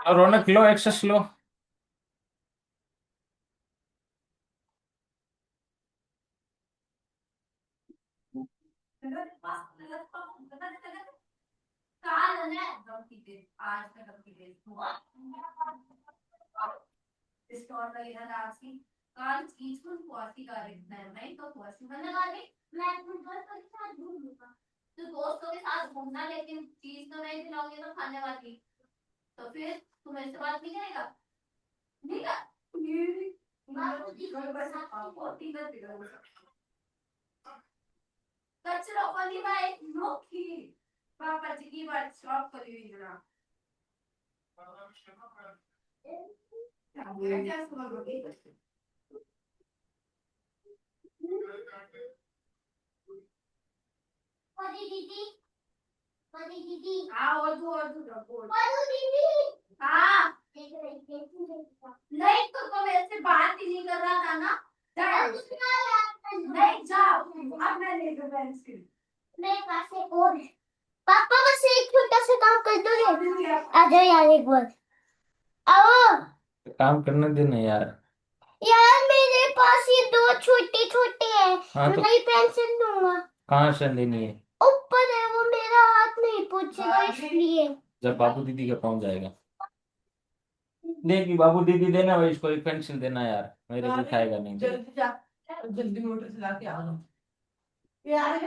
और रौनक लो, एक्सेस लो। पापा बस एक छोटा सा काम कर दोगे? आ जाओ यार एक बार। आओ। काम करने देना यार। यार मेरे पास ये दो छोटे छोटे हैं। हाँ मैं तो नई पेंसिल दूंगा। कहाँ से लेनी है? ऊपर है, वो मेरा हाथ नहीं पूछेगा इसलिए। जब बाबू दीदी का पहुंच जाएगा। देखी बाबू दीदी देना भाई, इसको एक पेंसिल देना यार, मेरे को खाएगा नहीं। जल्दी जा, जल्दी मोटर चला के आ जाओ यार।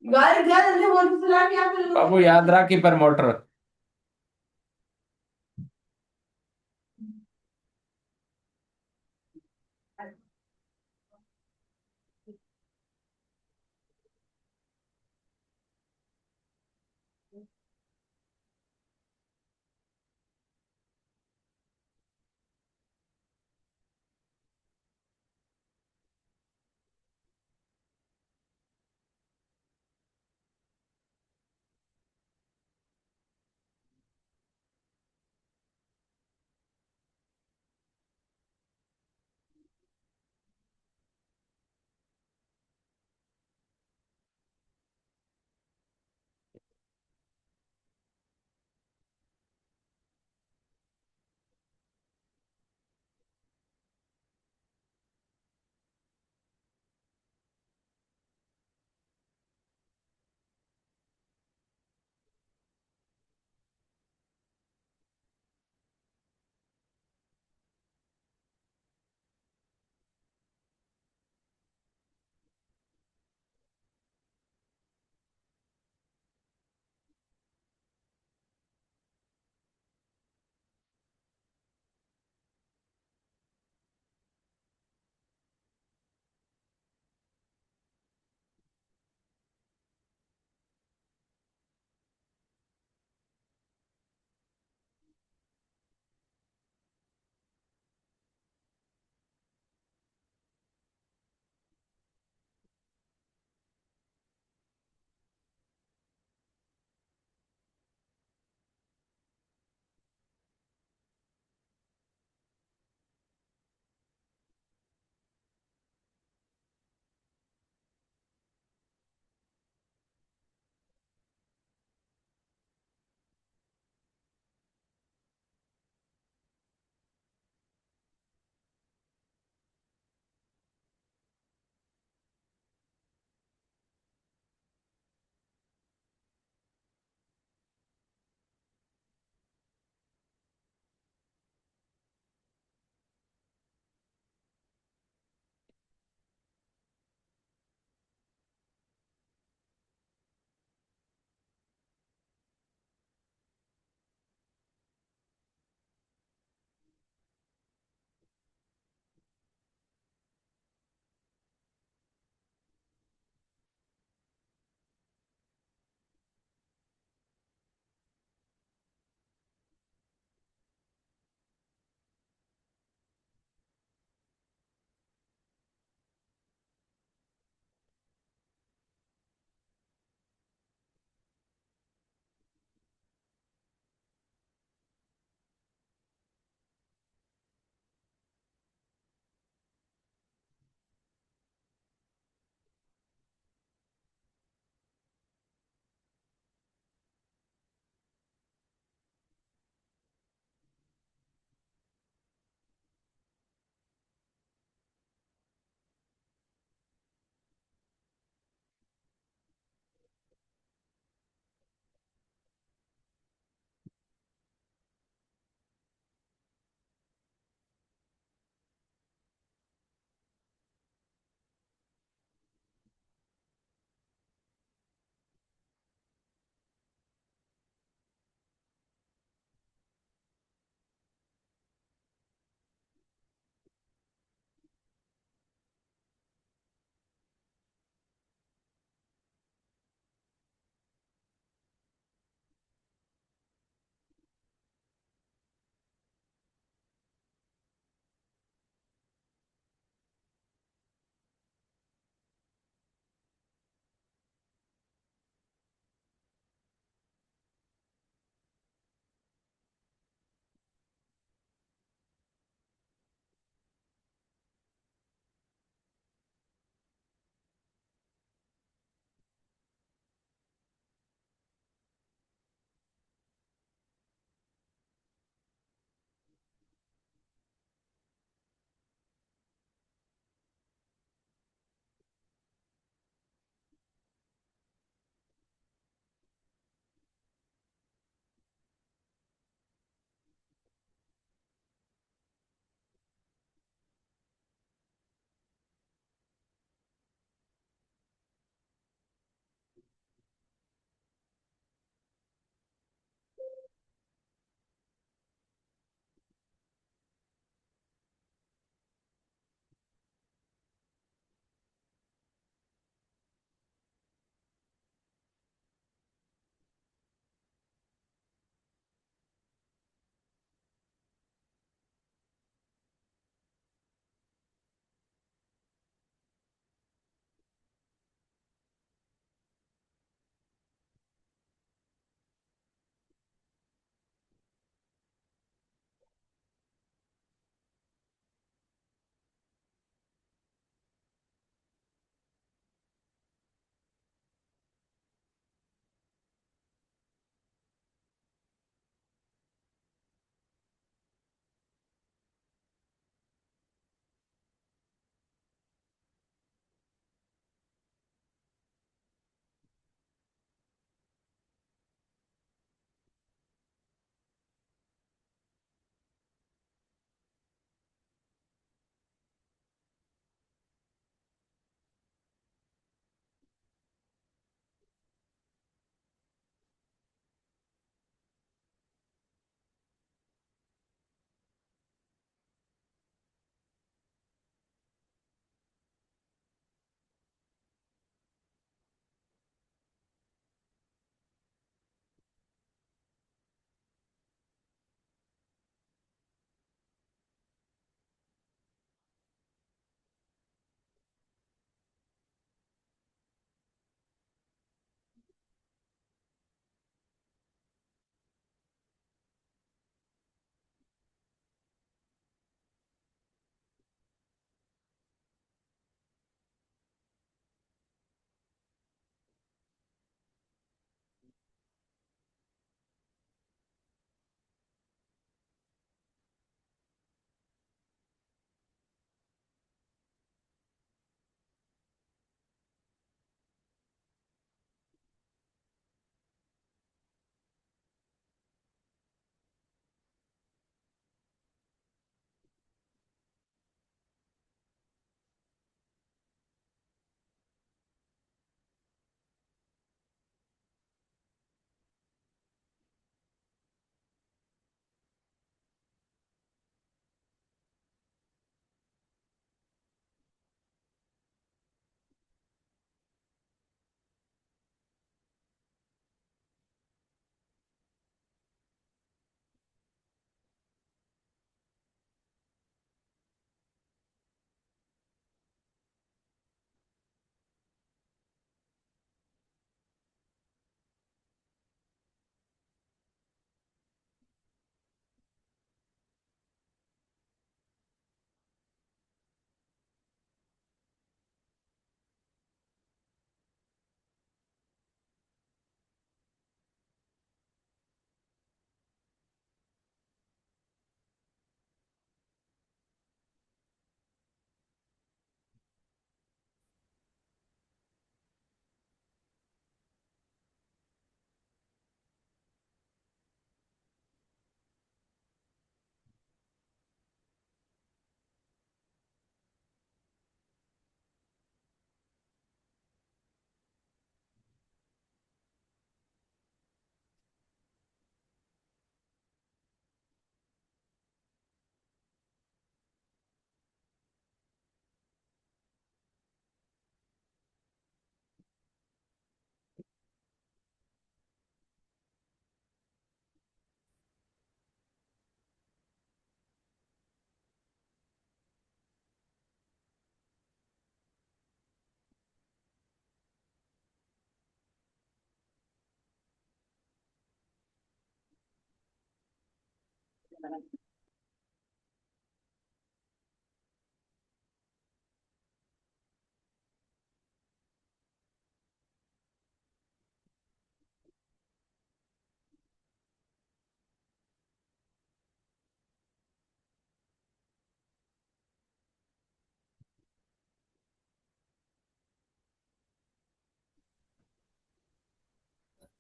गाड़ी जा, जल्दी मोटर चला के आ फिर। बाबू याद रखी पर मोटर।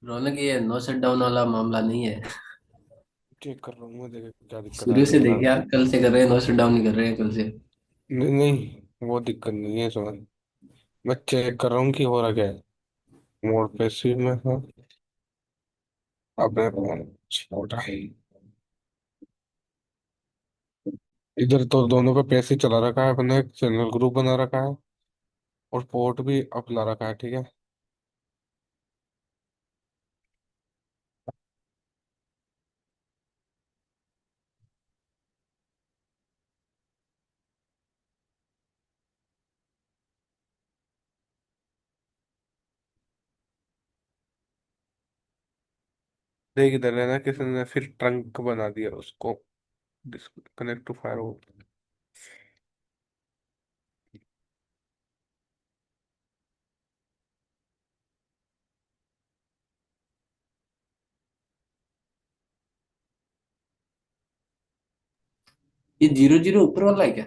रौनक, ये नो शट डाउन वाला मामला नहीं है। चेक कर रहा हूँ मैं, देखे क्या दिक्कत आ शुरू रही से है देख यार। यार, कल से कर रहे हैं, नो शट डाउन नहीं कर रहे हैं कल से। नहीं नहीं, वो दिक्कत नहीं है समझ। मैं चेक कर रहा हूँ कि हो रहा क्या है। मोड पे सी में हाँ। अपने फोन छोटा है। इधर तो दोनों पे पैसे चला रखा है, अपने एक चैनल ग्रुप बना रखा है और पोर्ट भी अपला रखा है, ठीक है। देख इधर है ना, किसी ने फिर ट्रंक बना दिया उसको। Connect to fire. ये 0-0 ऊपर वाला है क्या?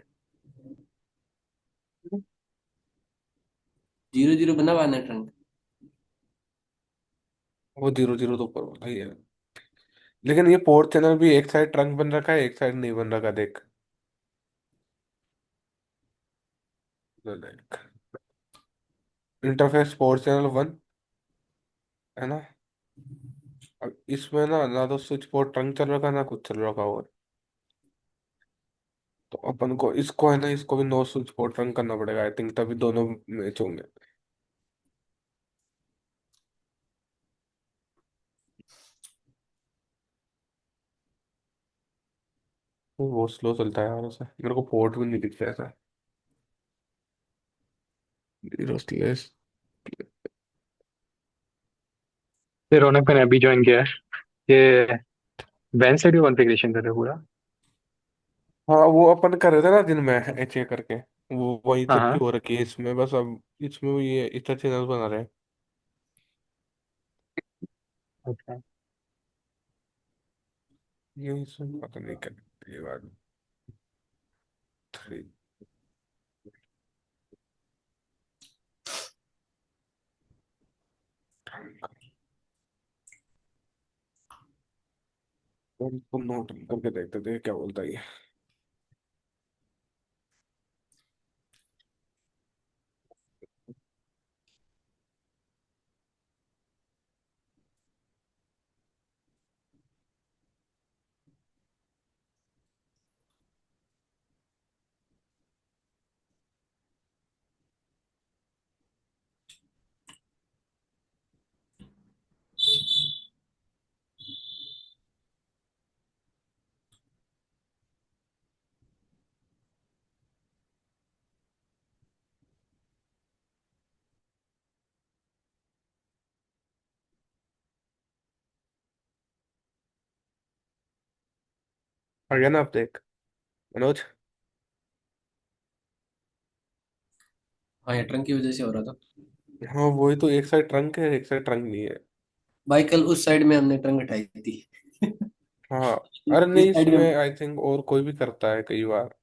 0-0 बना हुआ है ना ट्रंक? वो 0-0 तो ऊपर वाला ही है। लेकिन ये पोर्ट चैनल भी एक साइड ट्रंक बन रखा है, एक साइड नहीं बन रखा, देख। देख, इंटरफेस पोर्ट चैनल 1 है ना। अब इसमें ना ना तो स्विच पोर्ट ट्रंक चल रखा, ना कुछ चल रखा और। तो अपन को इसको है ना, इसको भी नो स्विच पोर्ट ट्रंक करना पड़ेगा आई थिंक, तभी दोनों मैच होंगे। वो स्लो चलता है यार उसे, मेरे को पोर्ट भी नहीं दिखता ऐसा। Zero slash. ये रौनक मैंने अभी ज्वाइन किया है। ये वैन साइड का कॉन्फ़िगरेशन कर रहे हो पूरा? हाँ वो अपन कर रहे थे ना दिन में एच ए करके। वो वही हाँ चुप्पी हाँ। हो रखी है इसमें, बस अब इसमें भी ये इतना चैनल बना रहे हैं। अच्छा। ये इसमें पता नहीं क्या ये बात। थ्री। उनको नोट करके देखते थे क्या बोलता है ये। आ गया ना, अब देख मनोज। हाँ, ये ट्रंक की वजह से हो रहा था। हाँ वही तो, एक साइड ट्रंक है, एक साइड ट्रंक नहीं है। भाई कल उस साइड में हमने ट्रंक हटाई थी। हाँ। अरे इस नहीं, साइड में इसमें आई थिंक और कोई भी करता है कई बार।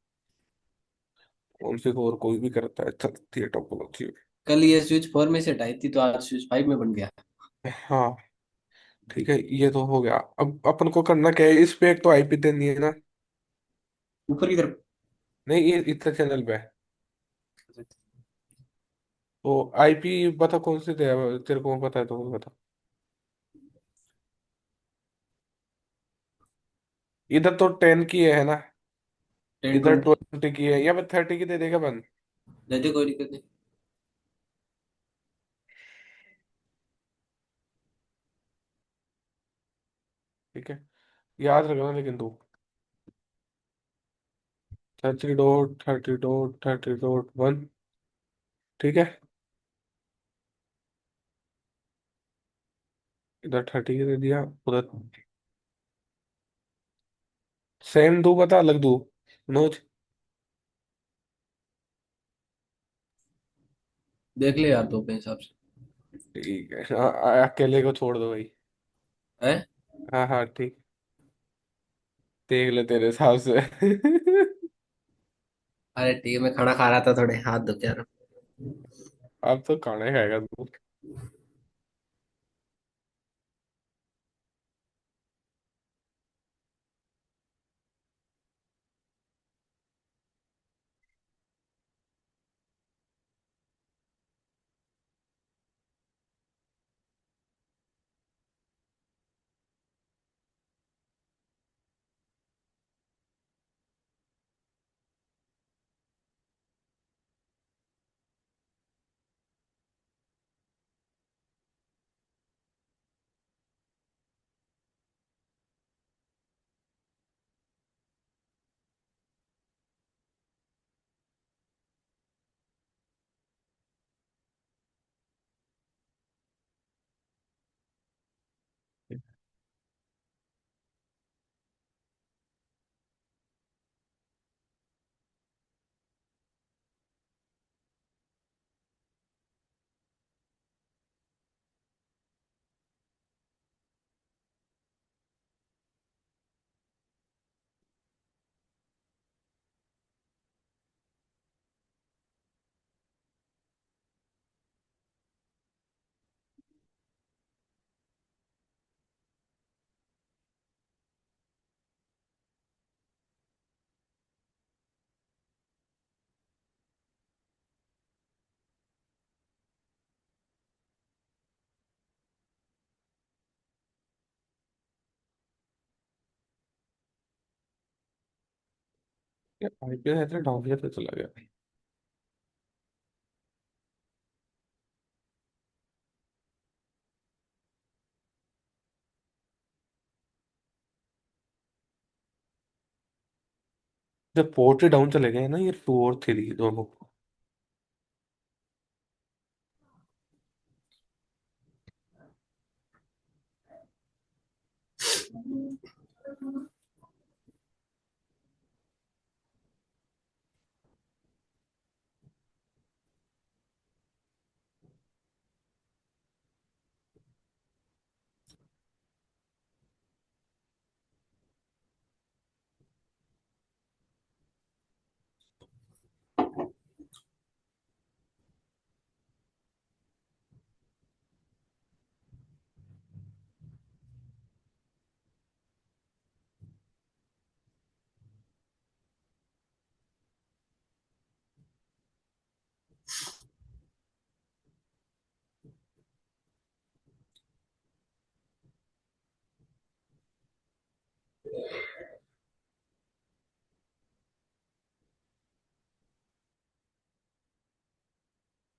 कौन से को और कोई भी करता है, चलती है टोपोलॉजी। कल ये स्विच 4 में से हटाई थी, तो आज स्विच 5 में बन गया। हाँ ठीक है, ये तो हो गया। अब अपन को करना क्या है, इस पे एक तो आईपी देनी है ना। ऊपर की तरफ। नहीं, ये इतना चैनल पे है। तो आईपी बता कौन सी दे, तेरे को पता है तो बता। इधर तो 10 की है ना। 10 इधर 20। 20 की है, या फिर 30 की दे देगा बंद। दे दे, कोई दिक्कत नहीं। ठीक है, याद रखना लेकिन तू। 30.30.1। ठीक है, इधर 30 की दे दिया, उधर सेम दो बता अलग दो नोच। देख ले यार, दो के हिसाब से। ठीक है, हाँ, अकेले को छोड़ दो भाई। है। हाँ हाँ ठीक। देख ले तेरे हिसाब से। अरे ठीक है, मैं खाना खा रहा था, थोड़े हाथ धो के आ रहा अब तो खाना ही खाएगा तू। आईपीएल ऐसे ढौंगिया तो चला गया। जब पोर्ट डाउन चले गए ना, ये 2 और 3 दोनों।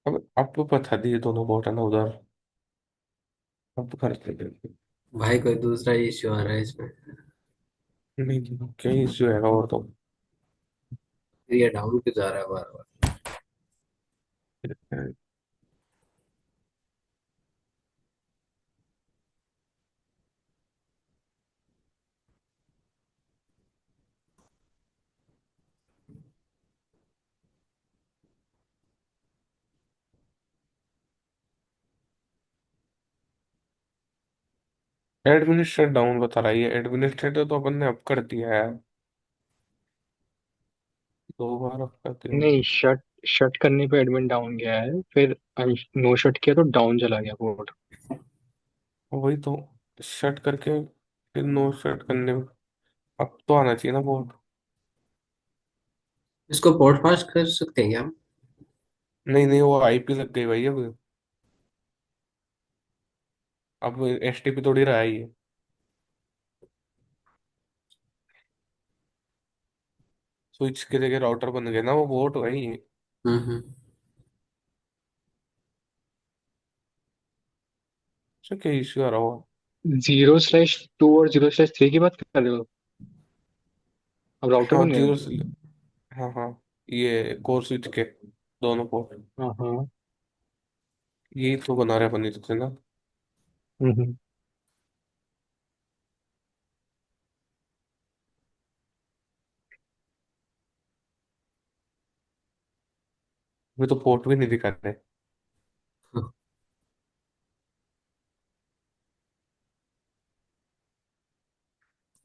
अब आपको पता दी, ये दोनों बोट है ना उधर। अब करते हैं। भाई कोई दूसरा इश्यू आ रहा है इसमें। नहीं नहीं, क्या इश्यू है और तो। ये डाउन क्यों जा रहा है बार बार। एडमिनिस्ट्रेटर डाउन बता रहा है, ये एडमिनिस्ट्रेटर तो अपन ने अप कर दिया है। 2 बार अप कर दिया। नहीं, शट शट करने पे एडमिन डाउन गया है, फिर नो शट किया तो डाउन चला गया बोर्ड। वही तो, शट करके फिर नो शट करने में अब तो आना चाहिए ना बोट। इसको पोर्ट फास्ट कर सकते हैं क्या हम? नहीं नहीं, वो आईपी लग गई भाई अब एसटीपी थोड़ी रहा है ये। स्विच की जगह राउटर बन गया ना, वो बोट वही। हम्म। अच्छा क्या इश्यू आ रहा होगा। 0/2 और 0/3 की बात कर रहे हो? अब राउटर हाँ बन गया। जीरो। हाँ हाँ, ये कोर स्विच के दोनों पोर्ट। हाँ हाँ। यही तो बना रहे अपन इससे ना। हम्म। अभी तो पोर्ट भी नहीं दिखा रहे।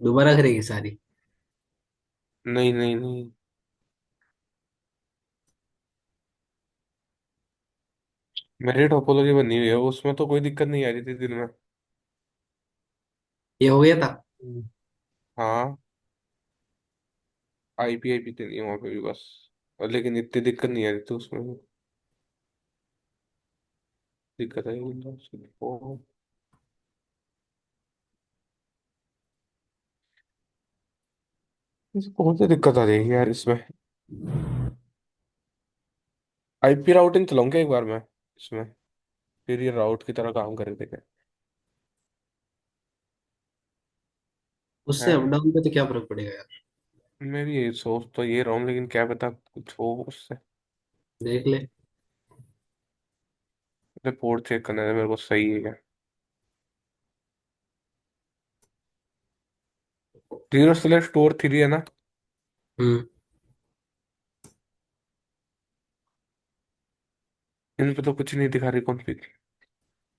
दोबारा करेगी सारी। नहीं नहीं नहीं, मेरी टोपोलॉजी बनी हुई है, उसमें तो कोई दिक्कत नहीं आ रही थी दिन में। ये हो गया था। हम्म। हाँ, आईपी देनी है वहां पे भी बस। और लेकिन इतनी दिक्कत नहीं आ रही थी उसमें भी। दिक्कत आई Windows को। कौन सी दिक्कत आ जाएगी यार इसमें। आईपी राउटिंग चलाऊंगा एक बार मैं इसमें, फिर ये राउट की तरह काम करे देखे। उससे अप है, डाउन पे तो क्या फर्क पड़ेगा यार। मैं भी ये सोच तो ये रहा हूँ, लेकिन क्या पता कुछ हो उससे। देख ले। रिपोर्ट चेक करने में मेरे को सही है क्या। 0/4 3 है ना। हम्म। इन पे तो कुछ नहीं दिखा रही कॉन्फ़िग।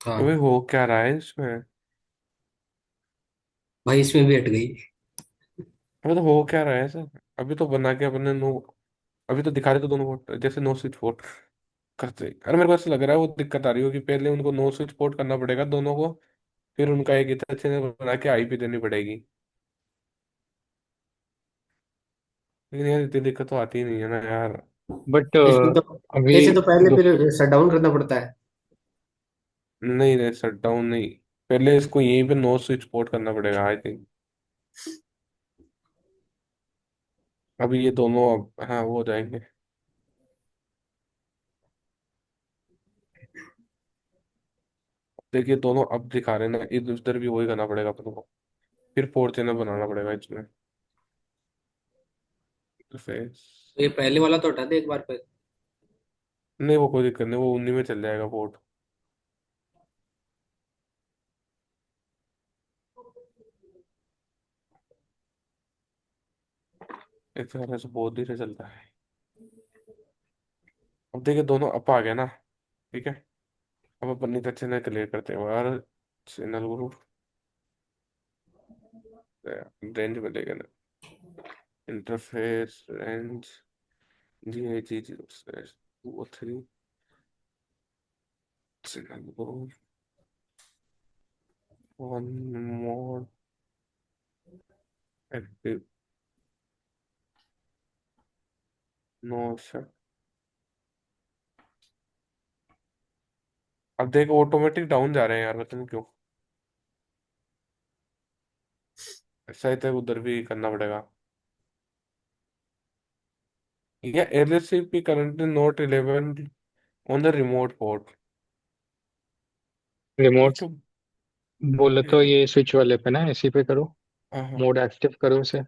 अबे हाँ हो क्या रहा है इसमें। भाई, इसमें भी हट गई। अबे तो हो क्या रहा है सर। अभी तो बना के अपने नो, अभी तो दिखा रहे तो दोनों पोर्ट जैसे नो स्विच पोर्ट करते। अरे मेरे को ऐसा लग रहा है वो दिक्कत आ रही हो कि पहले उनको नो स्विच पोर्ट करना पड़ेगा दोनों को, फिर उनका एक इतना चैनल बना के आईपी देनी पड़ेगी। लेकिन यार इतनी दिक्कत तो आती ही नहीं है ना यार। बट इसमें तो अभी ऐसे तो पहले दो फिर शट डाउन करना पड़ता है। नहीं नहीं, शट डाउन नहीं, पहले इसको यहीं पे नो स्विच पोर्ट करना पड़ेगा आई थिंक। अभी ये दोनों अब हाँ वो हो जाएंगे। देखिए दोनों अब दिखा रहे हैं ना, इधर उधर भी वही करना पड़ेगा अपन को, फिर फोर्थ चैनल बनाना पड़ेगा इसमें। इंटरफेस। तो ये पहले वाला तो हटा दे एक बार पे। नहीं वो कोई दिक्कत नहीं, वो उन्हीं में चल जाएगा पोर्ट। एक तरह से बहुत धीरे चलता है। अब देखिए दोनों अप आ गया ना। ठीक है, अब अपन नहीं तो चैनल क्लियर करते हैं यार। चैनल ग्रुप रेंज मिलेगा ना। Interface range GH 0/203 channel group one mode active no shut. अब देखो ऑटोमेटिक डाउन जा रहे हैं यार, पता नहीं क्यों। शायद तक उधर भी करना पड़ेगा। या LSCP currently not relevant on the remote port। ये रिमोट क्यों। बोले तो ये स्विच वाले पे ना, इसी पे करो। हाँ हाँ, मोड एक्टिव करो उसे।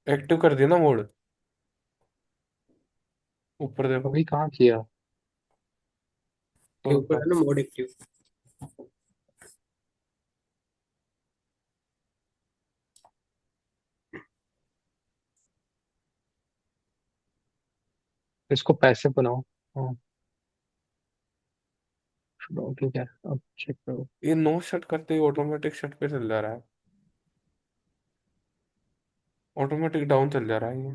एक्टिव कर दिया ना मोड। ऊपर देखो। अभी कहाँ किया। ये हाँ ऊपर हाँ। है ना मोड एक्टिव। इसको पैसे बनाओ। हाँ चलो, ठीक है, अब चेक करो। ये नो शट करते ही ऑटोमेटिक शट पे चल जा रहा है, ऑटोमेटिक डाउन चल जा रहा है ये।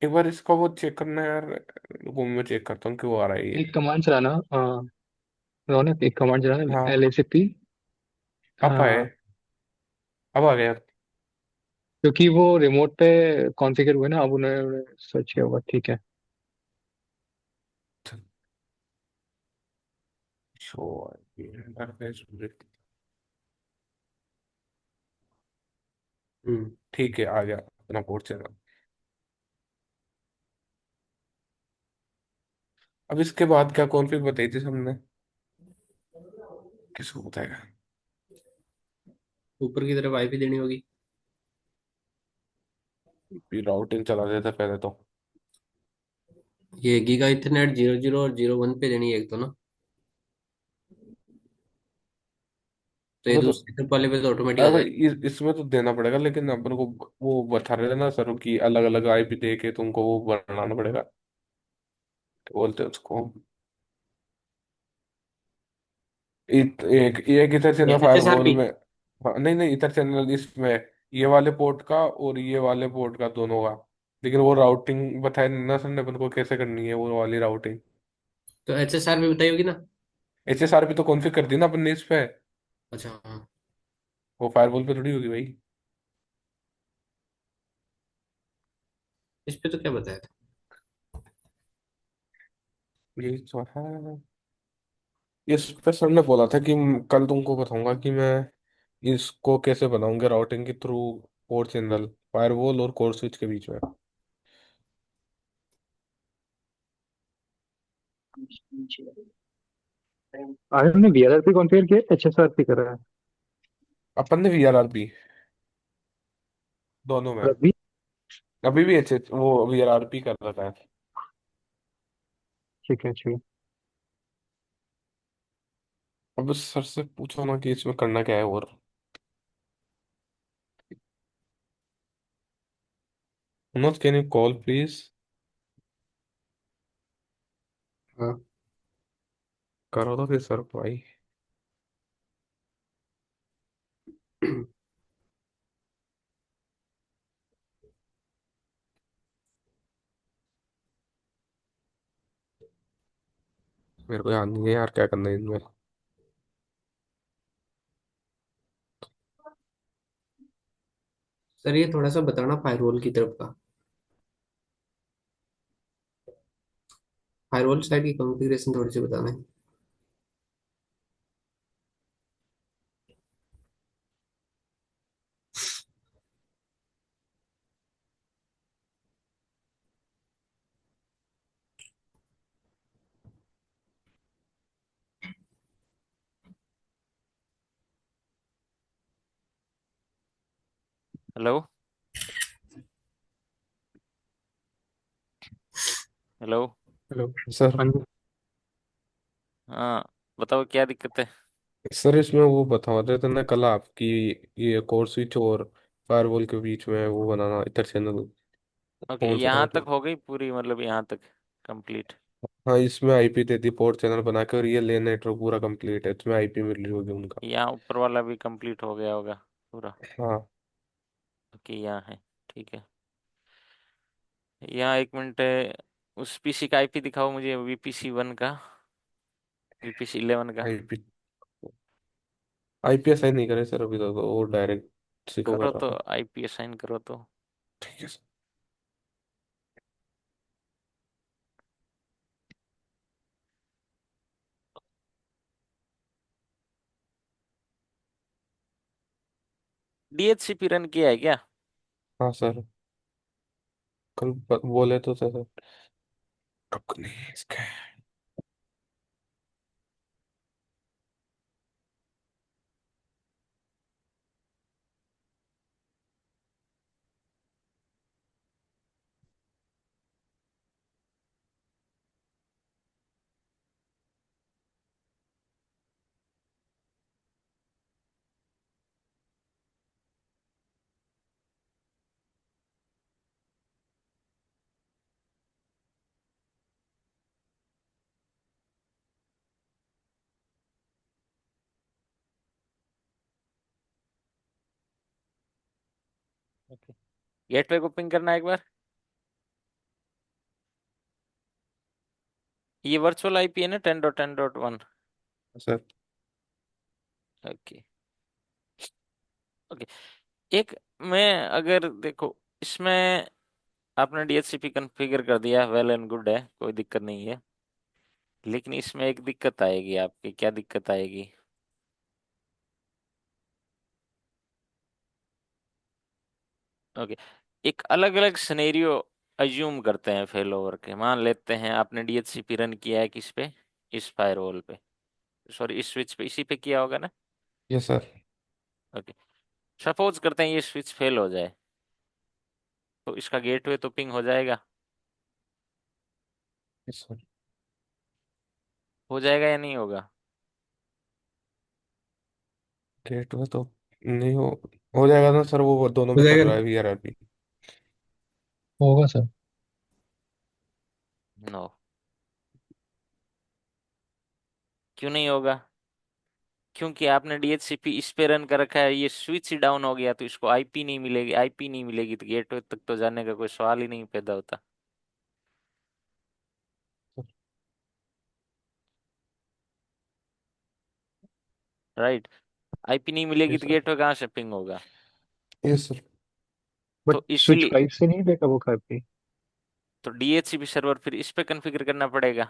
एक बार इसका वो चेक करना है यार, रुको मैं चेक करता हूँ क्यों आ रहा है ये। एक कमांड चलाना, रौनक एक कमांड चलाना, हाँ, LACP। अब आए, अब आ गया। क्योंकि वो रिमोट पे कॉन्फ़िगर हुए ना, अब उन्होंने सर्च किया होगा, ठीक है। Show interface. हम्म। ठीक है आ गया अपना पोर्ट चैनल। अब इसके बाद क्या कॉन्फ़िग बताई थी हमने, किसको बताएगा। ऊपर की तरफ आईपी देनी होगी। राउटिंग चला देता पहले तो। ये गीगा इथरनेट 00 और 01 पे देनी है एक तो ना। तो ये वो तो दूसरी तरफ वाले पे तो ऑटोमेटिक आ अब जाएगा। इसमें तो देना पड़ेगा, लेकिन अपन को वो बता रहे थे ना सर कि अलग अलग आईपी दे के तुमको वो बनाना पड़ेगा। क्या बोलते हैं उसको, एक एक इधर ये channel H S R firewall P. में। हाँ, नहीं नहीं, इधर चैनल इसमें ये वाले पोर्ट का और ये वाले पोर्ट का दोनों का। लेकिन वो राउटिंग बताया नहीं ना सर ने अपन को कैसे करनी है वो वाली राउटिंग। तो एच एस आर पी बताई होगी ना। HSRP तो कॉन्फ़िगर कर दी ना अपन ने इस पे। अच्छा हाँ। वो फायरवॉल पे थोड़ी होगी भाई। इस पे तो क्या बताया था। ये तो है। इस पे सर ने बोला था कि कल तुमको बताऊंगा कि मैं इसको कैसे बनाऊंगा राउटिंग के थ्रू पोर्ट चैनल फायरवॉल और कोर स्विच के बीच में। आयरन ने वीआरआरपी कॉन्फ़िगर किया, एचएसआरपी करा है। अपन ने VRRP दोनों में। और अभी अभी भी अच्छे वो VRRP कर रहा है। ठीक है, ठीक है। अब सर से पूछो ना कि इसमें करना क्या है और। Manoj can you call please. हाँ। करो तो फिर सर को भाई। मेरे को याद नहीं है यार क्या करना है इनमें। सर ये थोड़ा सा बताना फायरवॉल की तरफ का। फायरवॉल साइड की कॉन्फ़िगरेशन थोड़ी सी बताना है। हेलो। हेलो। हेलो। सर। हाँ जी। हाँ, बताओ क्या दिक्कत है। सर इसमें वो बता रहे थे ना कल आपकी ये कोर स्विच और फायरवॉल के बीच में वो बनाना इधर चैनल ओके, कौन सा था यहाँ तक मतलब। हो गई पूरी, मतलब यहाँ तक कंप्लीट। हाँ इसमें IP दे दी पोर्ट चैनल बना के और ये लेन नेटवर्क पूरा कंप्लीट है इसमें IP मिल रही होगी उनका। यहाँ ऊपर वाला भी कंप्लीट हो गया होगा पूरा। हाँ। ओके, यहाँ है। ठीक है। यहाँ एक मिनट, उस पीसी का आईपी दिखाओ मुझे, VPC 1 का, VPC 11 का। IP असाइन नहीं करे सर अभी तक तो वो डायरेक्ट सिको कर करो रहा तो, था। आईपी असाइन करो तो। ठीक है सर। DHCP रन किया है क्या। हाँ सर कल बोले तो सर। रुक नहीं इसका। ओके, गेटवे को पिंग करना है एक बार। ये वर्चुअल आईपी है ना, 10.10.1। सर। ओके। ओके। एक, मैं अगर देखो इसमें, आपने DHCP कॉन्फ़िगर कर दिया, वेल एंड गुड है, कोई दिक्कत नहीं है। लेकिन इसमें एक दिक्कत आएगी आपकी, क्या दिक्कत आएगी। ओके, एक अलग अलग सिनेरियो अज्यूम करते हैं फेल ओवर के। मान लेते हैं आपने DHCP रन किया है किस पे, इस फायरवॉल पे, सॉरी इस स्विच पे, इसी पे किया होगा ना। Yes sir. ओके, सपोज करते हैं ये स्विच फेल हो जाए, तो इसका गेटवे तो पिंग हो जाएगा। Yes sir. हो जाएगा या नहीं होगा। गेट में तो नहीं हो जाएगा ना सर वो दोनों हो में कर जाएगा रहा ना। है VRRP। होगा सर। नो। क्यों नहीं होगा? क्योंकि आपने डीएचसीपी इस पे रन कर रखा है, ये स्विच ही डाउन हो गया तो इसको आईपी नहीं मिलेगी, आईपी नहीं मिलेगी तो गेटवे तक तो जाने का कोई सवाल ही नहीं पैदा होता। राइट। आईपी नहीं मिलेगी यस तो सर। गेटवे कहाँ से पिंग होगा? Yes sir. बट तो स्विच इसीलिए 5 से नहीं लेगा वो कभी। तो डीएचसीपी सर्वर फिर इस पे कॉन्फ़िगर करना पड़ेगा।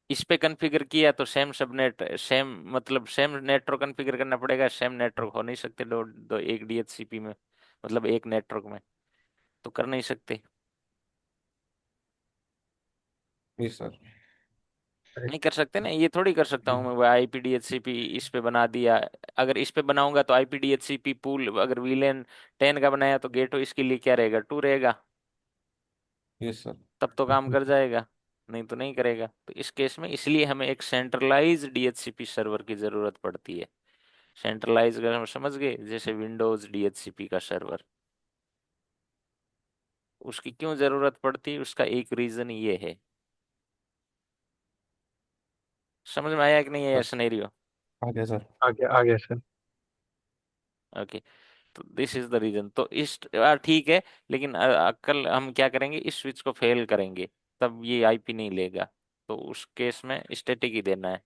इस पे कॉन्फ़िगर किया तो सेम सबनेट, सेम मतलब सेम नेटवर्क कॉन्फ़िगर करना पड़ेगा। सेम नेटवर्क हो नहीं सकते दो एक डीएचसीपी में, मतलब एक नेटवर्क में, तो कर नहीं सकते। Yes sir. नहीं कर सकते ना, ये थोड़ी कर सकता हूँ मैं, वो आईपी डीएचसीपी इस पे बना दिया। अगर इस पे बनाऊंगा तो आईपी डीएचसीपी पूल अगर वीलेन 10 का बनाया तो गेटवे इसके लिए क्या रहेगा, 2 रहेगा। Yes sir. तब तो काम कर जाएगा, नहीं तो नहीं करेगा। तो इस केस में इसलिए हमें एक सेंट्रलाइज डीएचसीपी सर्वर की जरूरत पड़ती है। सेंट्रलाइज अगर हम समझ गए, जैसे विंडोज डीएचसीपी का सर्वर, उसकी क्यों जरूरत पड़ती है, उसका एक रीजन ये है। समझ में आया कि नहीं आया सर सिनेरियो? आ गया सर। आ गया सर। ओके। तो दिस इज द रीजन। तो इस ठीक है, लेकिन कल हम क्या करेंगे, इस स्विच को फेल करेंगे, तब ये आईपी नहीं लेगा, तो उस केस में स्टैटिक ही देना है।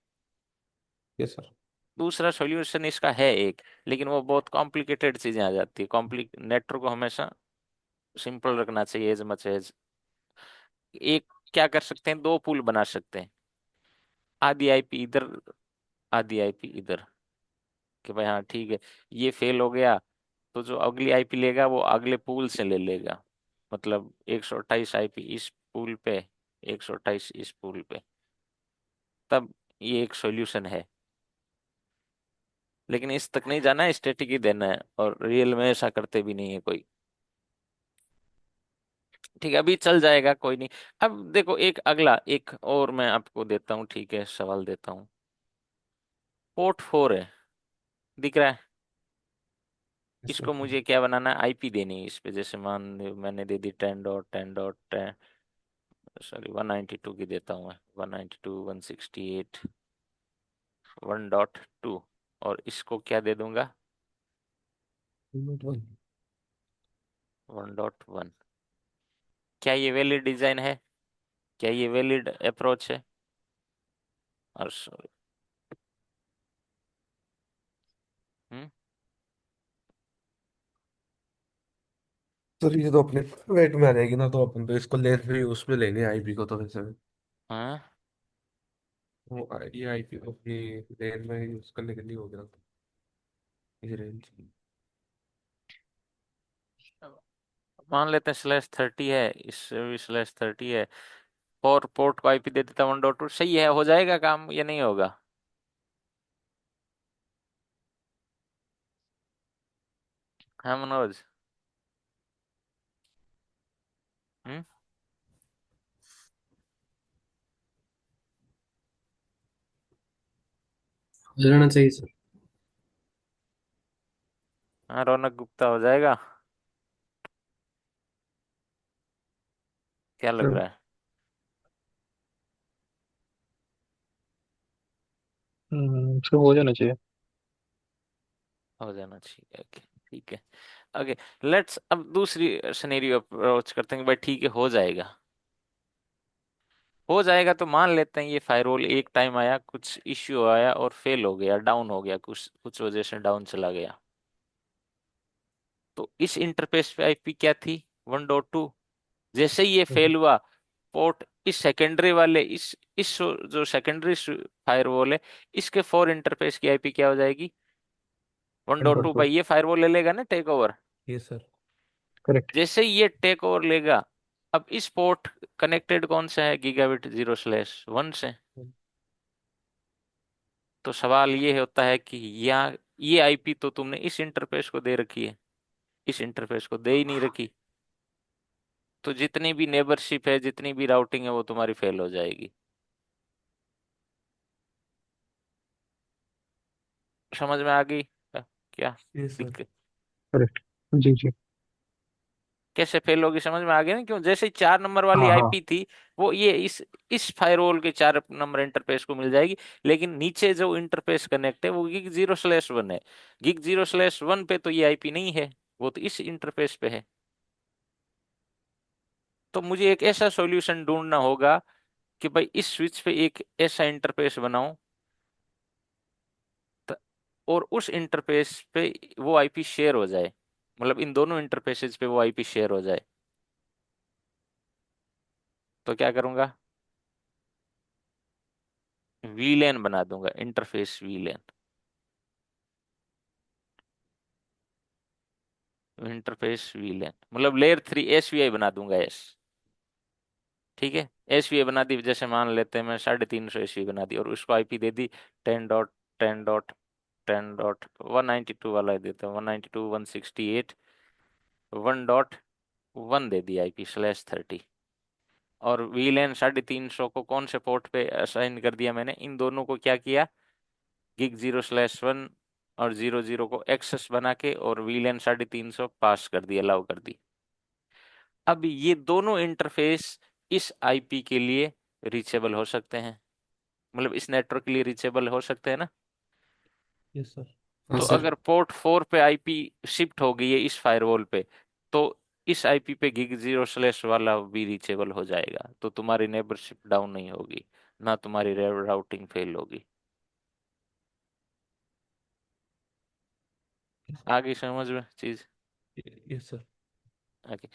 Yes sir. दूसरा सॉल्यूशन इसका है एक, लेकिन वो बहुत कॉम्प्लिकेटेड चीजें आ जाती है। कॉम्प्लिक नेटवर्क को हमेशा सिंपल रखना चाहिए एज मच एज। एक क्या कर सकते हैं, 2 पुल बना सकते हैं, आधी आईपी इधर, आधी आईपी इधर, कि भाई हाँ ठीक है, ये फेल हो गया तो जो अगली आईपी लेगा वो अगले पूल से ले लेगा। मतलब 128 आईपी इस पूल पे, 128 इस पूल पे, तब ये एक सॉल्यूशन है। लेकिन इस तक नहीं जाना है, स्टैटिक ही देना है, और रियल में ऐसा करते भी नहीं है कोई। ठीक है, अभी चल जाएगा, कोई नहीं। अब देखो एक अगला एक और मैं आपको देता हूँ, ठीक है, सवाल देता हूँ। पोर्ट 4 है, दिख रहा है? यस इसको सर। मुझे क्या बनाना है, आईपी देनी है इस पे। जैसे मैंने दे दी 10.10.10, सॉरी 192 की देता हूँ मैं, 192 168 1.2, और इसको क्या दे दूंगा, Remote one। 1.1। क्या ये वैलिड डिजाइन है? क्या ये वैलिड अप्रोच है? और हम्म सर ये तो अपने वेट में आ जाएगी ना, तो अपन तो इसको लेंथ भी उसमें लेंगे आईपी को तो वैसे भी। हाँ। वो ये आईपी को अपनी लेन में यूज करने के लिए हो गया ये रेंज। मान लेते हैं /30 है, इससे भी /30 है, और पोर्ट को आईपी दे देता 1.2, सही है, हो जाएगा काम, ये नहीं होगा? हाँ मनोज। हम्म। हो जाना चाहिए सर। हाँ रौनक गुप्ता, हो जाएगा? क्या लग रहा है? सर हो जाना चाहिए। हो जाना चाहिए, ओके। ठीक है। ओके, लेट्स अब दूसरी सिनेरियो अप्रोच करते हैं कि भाई ठीक है, हो जाएगा। हो जाएगा तो मान लेते हैं ये फायरवॉल एक टाइम आया, कुछ इश्यू आया और फेल हो गया, डाउन हो गया, कुछ कुछ वजह से डाउन चला गया। तो इस इंटरफेस पे आईपी क्या थी, 1.2। जैसे ही ये फेल हुआ, पोर्ट इस सेकेंडरी वाले इस जो सेकेंडरी फायरवॉल है, इसके 4 इंटरफेस की आईपी क्या हो जाएगी, 1.2। 1.2। भाई ये फायरवॉल ले लेगा ना take over. Yes sir. Correct. जैसे ही ये टेक ओवर लेगा, अब इस पोर्ट कनेक्टेड कौन सा है, गीगाबिट 0/1 से। तो सवाल ये होता है कि या ये आईपी तो तुमने इस इंटरफेस को दे रखी है, इस इंटरफेस को दे ही नहीं रखी, तो जितनी भी नेबरशिप है, जितनी भी राउटिंग है, वो तुम्हारी फेल हो जाएगी। समझ में आ गई क्या यस सर। दिक्कत? करेक्ट। जी जी। कैसे फेल होगी, समझ में आ गया ना? क्यों? जैसे ही 4 नंबर वाली हाँ हाँ। आईपी थी, वो ये इस फायरवॉल के 4 नंबर इंटरफेस को मिल जाएगी। लेकिन नीचे जो इंटरफेस कनेक्ट है वो gig 0/1 है। gig 0/1 पे तो ये आईपी नहीं है, वो तो इस इंटरफेस पे है। तो मुझे एक ऐसा सॉल्यूशन ढूंढना होगा कि भाई इस स्विच पे एक ऐसा इंटरफेस बनाऊं त- और उस इंटरफेस पे वो आईपी शेयर हो जाए, मतलब इन दोनों इंटरफेसेस पे वो आईपी शेयर हो जाए। तो क्या करूंगा? वीलैन बना दूंगा, इंटरफेस वीलैन। इंटरफेस वीलैन मतलब लेयर 3 एसवीआई बना दूंगा एस। ठीक है, एसवीआई बना दी, जैसे मान लेते हैं मैं 350 एसवी बना दी और उसको आईपी दे दी 10.10.10.192 वाला देता हूँ, 192.168.1.1 दे दी IP/30। और वीलैन 350 को कौन से पोर्ट पे असाइन कर दिया मैंने? इन दोनों को क्या किया, gig 0/1 और 00 को एक्सेस बना के और वीलैन 350 पास कर दिया, अलाउ कर दी। अब ये दोनों इंटरफेस इस आईपी के लिए रीचेबल हो सकते हैं, मतलब इस नेटवर्क के लिए रीचेबल हो सकते हैं ना? Yes sir. हाँ तो सर। अगर पोर्ट 4 पे आईपी शिफ्ट हो गई है इस फायरवॉल पे, तो इस आईपी पे gig 0/ वाला भी रीचेबल हो जाएगा, तो तुम्हारी नेबरशिप डाउन नहीं होगी, ना तुम्हारी राउटिंग फेल होगी। आगे समझ में चीज? Yes sir. ओके,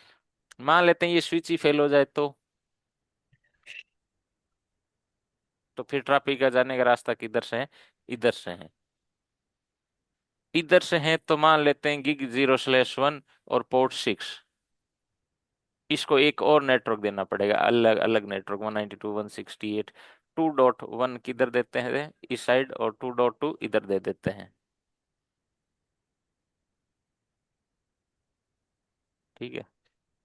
मान लेते हैं ये स्विच ही फेल हो जाए, तो फिर ट्रैफिक का जाने का रास्ता किधर से है? इधर से है। इधर से है तो मान लेते हैं gig 0/1 और पोर्ट 6, इसको एक और नेटवर्क देना पड़ेगा, अलग अलग नेटवर्क, 192.168.2.1 किधर देते हैं? इस साइड, और 2.2 इधर दे देते हैं। ठीक है,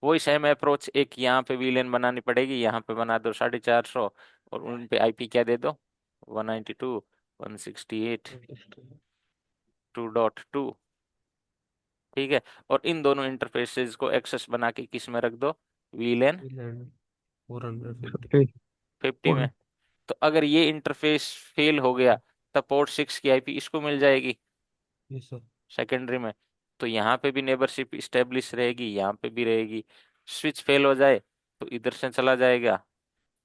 वही सेम अप्रोच एक यहाँ पे वीलेन बनानी पड़ेगी, यहाँ पे बना दो 450 और उन पे आईपी क्या दे दो? 192.168.2.2। ठीक है, और इन दोनों इंटरफेसेस को एक्सेस बना के किस में रख दो? VLAN land 450। 50 में। तो अगर ये इंटरफेस फेल हो गया, तब पोर्ट 6 की आईपी इसको मिल जाएगी यस सर। सेकेंडरी में। तो यहाँ पे भी नेबरशिप स्टेब्लिश रहेगी, यहाँ पे भी रहेगी। स्विच फेल हो जाए तो इधर से चला जाएगा,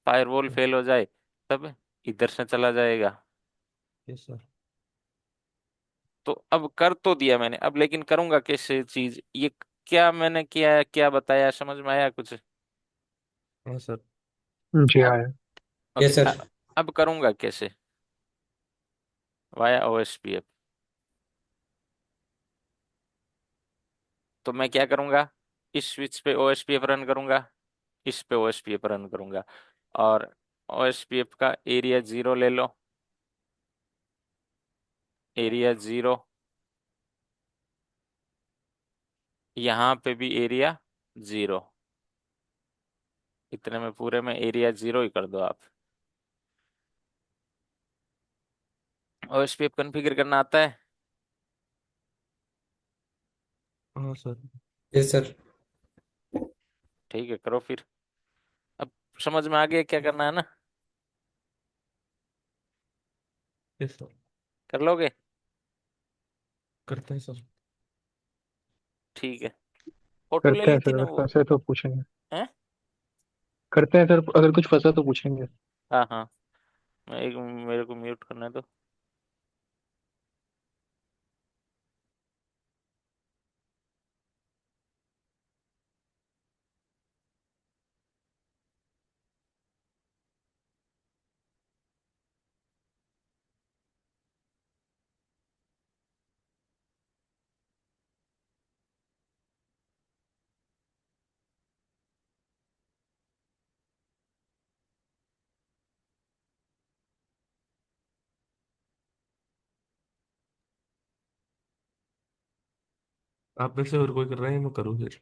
फायरवॉल फेल हो जाए तब इधर से चला जाएगा। Yes sir. तो अब कर तो दिया मैंने, अब लेकिन करूंगा कैसे चीज ये? क्या मैंने किया है, क्या बताया, समझ में आया कुछ? हाँ सर। जी अब आया। Okay, yes sir. अब करूंगा कैसे? Via OSPF। तो मैं क्या करूंगा, इस स्विच पे OSPF रन करूंगा, इस पे OSPF रन करूंगा, और OSPF का एरिया 0 ले लो, एरिया 0, यहाँ पे भी एरिया 0। इतने में पूरे में एरिया 0 ही कर दो आप। OSPF कॉन्फ़िगर करना आता है? हाँ सर। Yes sir. ठीक है, करो फिर। अब समझ में आ गया क्या करना है ना? Yes sir. कर लोगे? करते हैं सर। ठीक है, फोटो ले करते ली हैं थी सर, ना अगर वो? फंसे तो पूछेंगे। हैं? करते हैं सर, अगर कुछ फंसा तो पूछेंगे। हाँ हाँ, मेरे को म्यूट करना दो। आप में से और कोई कर रहे हैं, मैं करूँ फिर?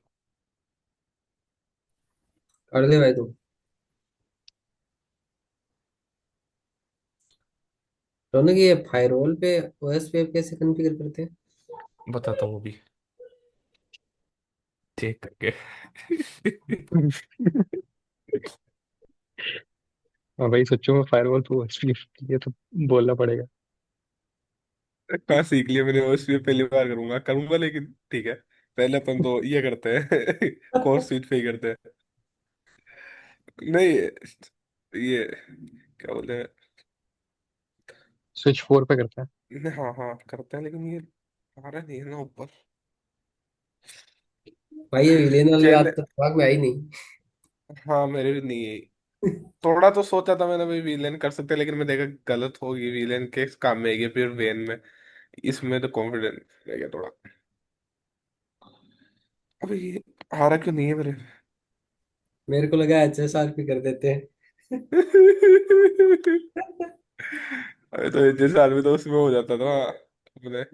कर दे भाई तू। रौनक, ये फायरवॉल पे ओएसपीएफ कैसे कॉन्फ़िगर करते हैं? बताता हूँ अभी। ठीक। चेक करके। हाँ भाई, सोचो मैं फायरवॉल तो ये तो बोलना पड़ेगा। कहाँ सीख लिया मैंने, वो इसलिए पहली बार करूंगा करूंगा, लेकिन ठीक है। पहले अपन तो ये करते हैं। कोर्स स्वीट पे ही करते हैं। नहीं, ये क्या बोलते हैं। स्विच 4 पे करता है। नहीं, हाँ हाँ करते हैं, लेकिन ये आ रहा नहीं है ना ऊपर। भाई ये विलेन वाली चल, बात तो दिमाग में आई नहीं। हाँ मेरे भी नहीं है। थोड़ा तो सोचा था मैंने भाई विलेन कर सकते हैं, लेकिन मैं देखा गलत होगी, विलेन के काम में आएगी फिर वेन में। इसमें तो कॉन्फिडेंस रह गया थोड़ा। अबे ये आ रहा क्यों नहीं है मेरे। मेरे को लगा HSR पे कर देते हैं। अरे तो जैसे आदमी तो उसमें हो जाता था अपने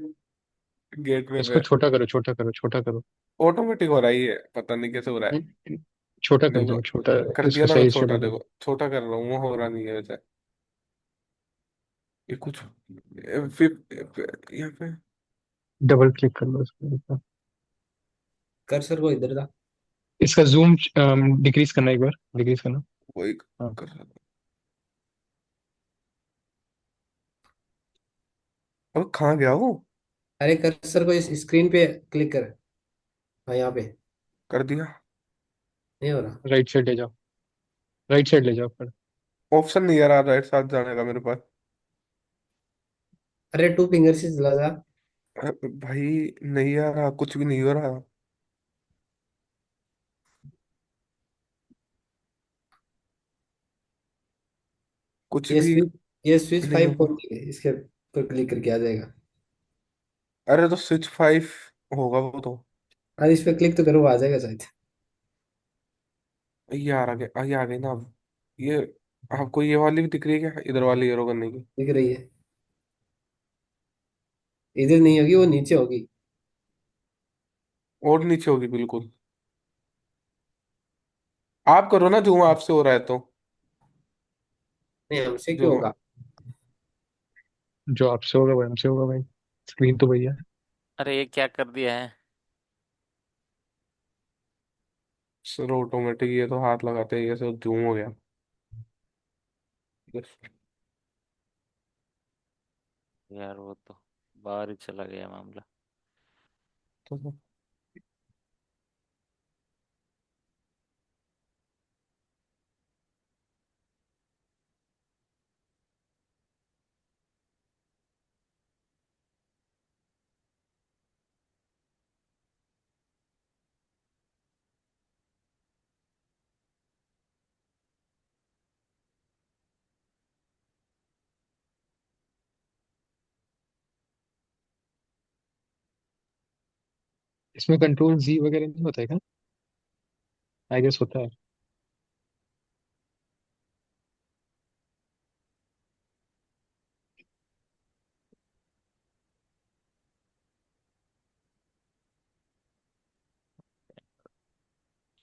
गेटवे इसको पे। छोटा करो, छोटा करो, छोटा करो। ऑटोमेटिक हो रहा ही है, पता नहीं कैसे हो रहा है। हम्म, छोटा कर देखो, दो, छोटा। कर दिया इसको ना मैं सही से छोटा, डालो। देखो छोटा कर रहा हूँ, वो हो रहा नहीं है वैसे। ये कुछ फिर यहाँ पे। डबल क्लिक कर लो इसको। कर्सर को इधर था। इसका जूम डिक्रीज करना, एक बार डिक्रीज करना। वही हाँ। कर रहा था। अब कहाँ गया वो। अरे कर्सर को इस स्क्रीन पे क्लिक कर। हाँ यहाँ पे। कर दिया। नहीं हो रहा। राइट साइड ले जाओ, राइट साइड ले जाओ पर। ऑप्शन नहीं आ रहा राइट साथ जाने का मेरे पास। अरे टू फिंगर से चला जा। भाई नहीं आ रहा, कुछ भी नहीं हो रहा। कुछ ये भी स्विच ये स्विच नहीं फाइव होगा। खोल के इसके पर क्लिक करके आ जाएगा। अरे तो स्विच 5 होगा वो तो। अरे इस पे क्लिक तो करो, वो आ जाएगा शायद। ये आ रहा, ये आ गई ना अब। ये आपको ये वाली भी दिख रही है क्या, इधर वाली एरो करने की। दिख रही है। इधर नहीं होगी, वो नीचे होगी। और नीचे होगी बिल्कुल। आप करो ना जूम, आपसे हो रहा है तो। नहीं हमसे क्यों जूम होगा। जो आपसे होगा वो हमसे होगा भाई। स्क्रीन तो भैया। अरे ये क्या कर दिया है। सर ऑटोमेटिक, ये तो हाथ लगाते ही ऐसे जूम हो गया। यार वो तो बाहर ही चला गया मामला। तो इसमें कंट्रोल जी वगैरह नहीं होता है क्या? आई गेस होता है।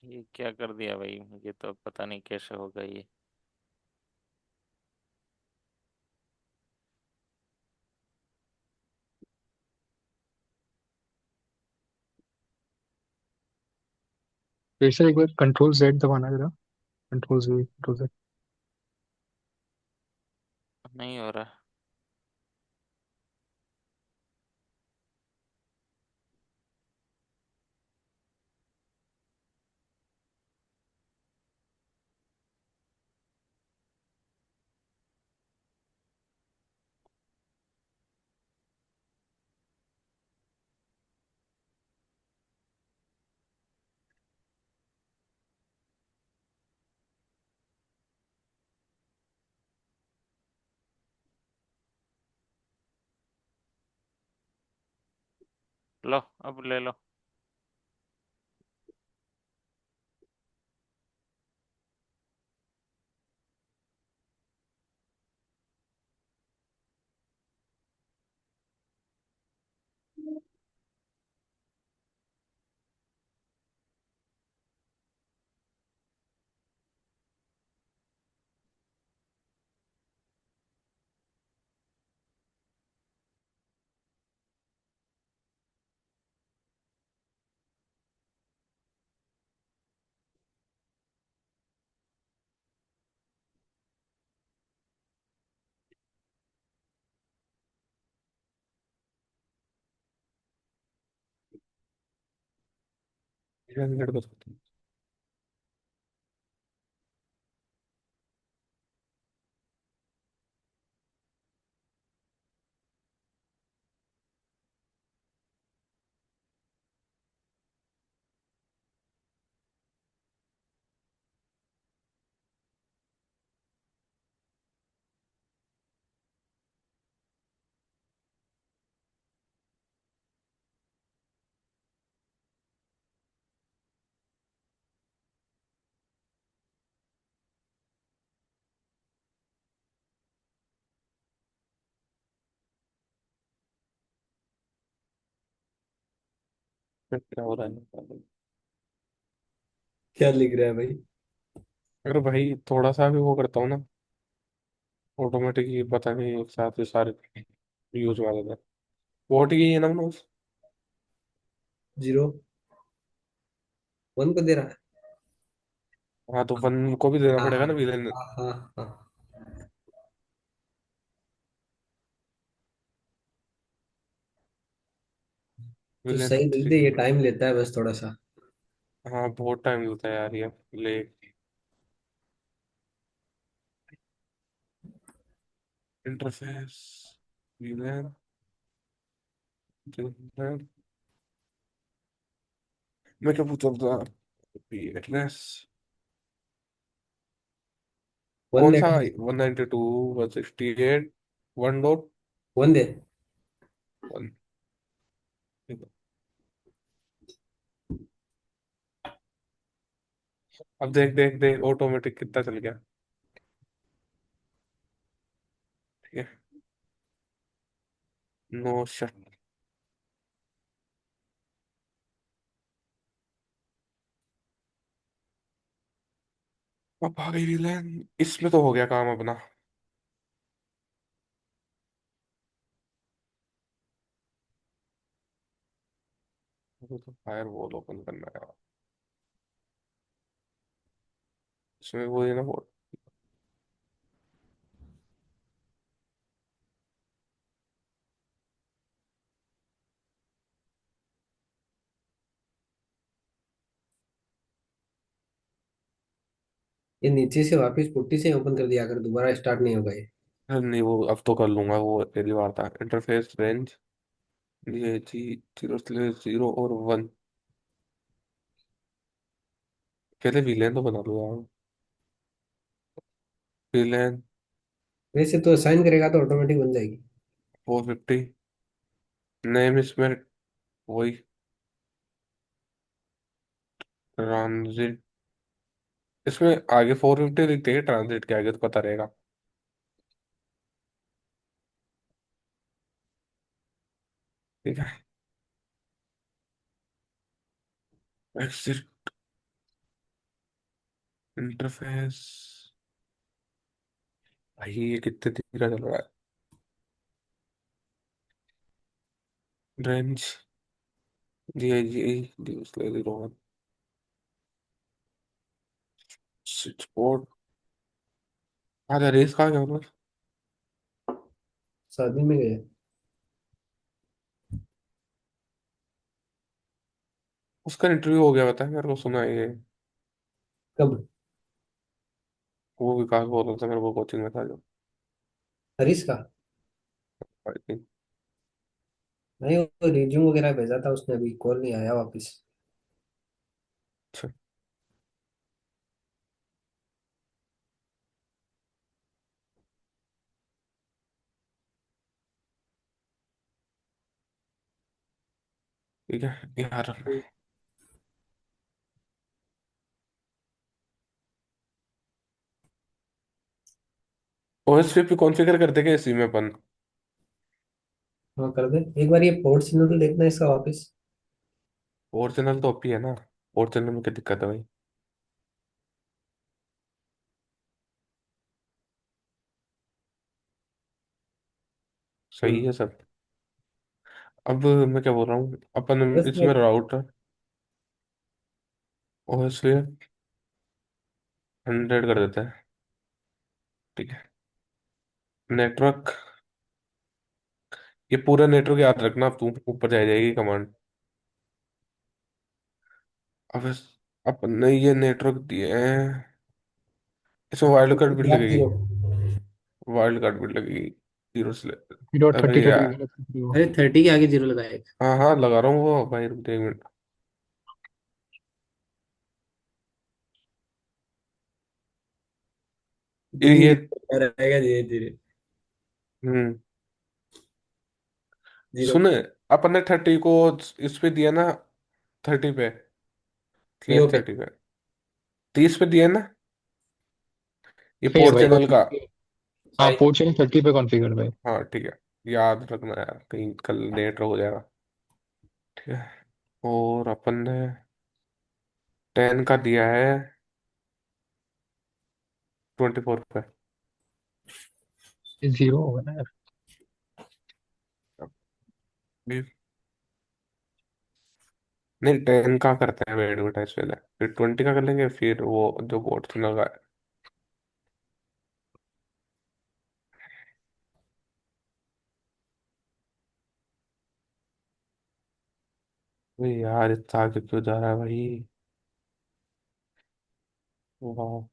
ये क्या कर दिया भाई, मुझे तो पता नहीं कैसे होगा ये। फिर से एक बार कंट्रोल जेड दबाना जरा। कंट्रोल जी, कंट्रोल जेड। नहीं हो रहा। लो अब ले लो। कैंडिडेट को सकते हैं। फिर क्या हो रहा है? क्या लिख रहा है भाई? अगर भाई थोड़ा सा भी वो करता हूँ ना, ऑटोमेटिक ही पता नहीं एक साथ ही सारे यूज में आ जाता है। वोट की है ना मैंने 01 को दे रहा है। हाँ, तो वन को भी देना हाँ पड़ेगा हाँ ना विलेन। हाँ हाँ हाँ। तो विलेन सही लिख थ्री। दे, ये टाइम लेता है बस थोड़ा सा। हाँ, बहुत टाइम लगता है यार ये। ले इंटरफेस विलेन विलेन। मैं क्या पूछ रहा था? पीएलएस वन कौन दे। सा? 192, 168, 1 डॉट वन दे। 1। अब देख देख देख ऑटोमेटिक कितना चल गया। ठीक है। No shut. अब आ गई विलेन। इसमें तो हो गया काम अपना। वो तो फायर वॉल ओपन करना है। इसमें वो है ना वो। ये नीचे से वापस पुट्टी से ओपन कर दिया, अगर दोबारा स्टार्ट नहीं होगा ये। नहीं, वो अब तो कर लूंगा। वो पहली बार था। इंटरफेस रेंज ये जी 0/0 और 1। पहले विलेन तो बना लूंगा। विलेन वैसे तो साइन करेगा तो ऑटोमेटिक बन जाएगी। 450। नेम इसमें वही ट्रांजिट। इसमें आगे 450 लिखते हैं, ट्रांजिट के आगे तो पता रहेगा। ठीक है। Exit interface. भाई ये कितने धीरे चल रहा है। रेंज जी आई जी डी 01। Switch port. आजा रेस कहाँ गया उधर? शादी में गए। उसका इंटरव्यू हो गया, बता मेरे को। सुना है ये। कब? वो विकास बोल रहा था मेरे को, कोचिंग में था जो। हरीश का? I think. नहीं, वो रिज्यूम वगैरह भेजा था उसने, अभी कॉल नहीं आया वापस। अच्छा। ठीक है यार। ओएस पे कॉन्फ़िगर कर देंगे इसी में अपन। हाँ कर दे एक बार, ये पोर्ट सिग्नल देखना इसका वापस। ओरिजिनल तो ओपी है ना। ओरिजिनल में क्या दिक्कत है भाई? सही हम्म। है सब। अब मैं क्या बोल रहा हूँ, अपन बस ये इसमें राउटर ओएस पे 100 कर देते हैं। ठीक है। नेटवर्क। ये पूरा नेटवर्क याद रखना, अब तू ऊपर जाएगी कमांड। अब अपन ने ये नेटवर्क दिए हैं, इसमें वाइल्ड कार्ड भी लगेगी। जीरो। वाइल्ड कार्ड भी लगेगी, जीरो से डॉट अबे 30 30 यार। गलत कर रही हो। अरे 30 के आगे जीरो लगाए। हाँ हाँ, लगा रहा हूँ वो भाई, रुक जा एक मिनट। ये रहेगा धीरे धीरे। हम्म। जीरो। सुने, अपन ने 30 को इस पे दिया ना, 30 पे, पीओ स्लैश पे। 30 पे, 30 पे दिया ना ये सही है पोर्ट भाई। चैनल का। हाँ, साइज। पोर्ट चेन 30 पे कॉन्फ़िगर भाई। हाँ ठीक है, याद रखना यार, कहीं कल नेट हो जाएगा। ठीक है। और अपन ने 10 का दिया है 24 पे। ये जीरो होगा ना यार। अभी नहीं, 10 का करते हैं एडवर्टाइज पहले, फिर 20 का कर लेंगे, फिर वो जो पोर्ट चैनल का है। अबे यार, इतना आगे क्यों जा रहा है भाई। वाह।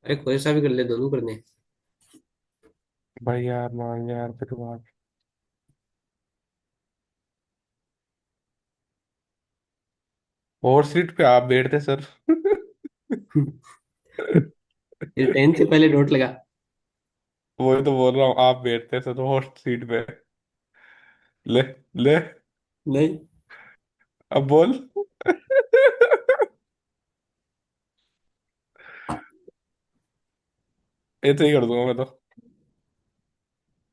अरे कोई सा भी कर ले, दोनों करने। भाई यार, मान जा यार फिर बात। और सीट पे आप बैठते सर। ये 10 से पहले डॉट लगा। वही तो बोल रहा हूँ, आप बैठते सर और सीट पे। ले ले, नहीं। अब बोल। ऐसे ही कर दूंगा मैं तो।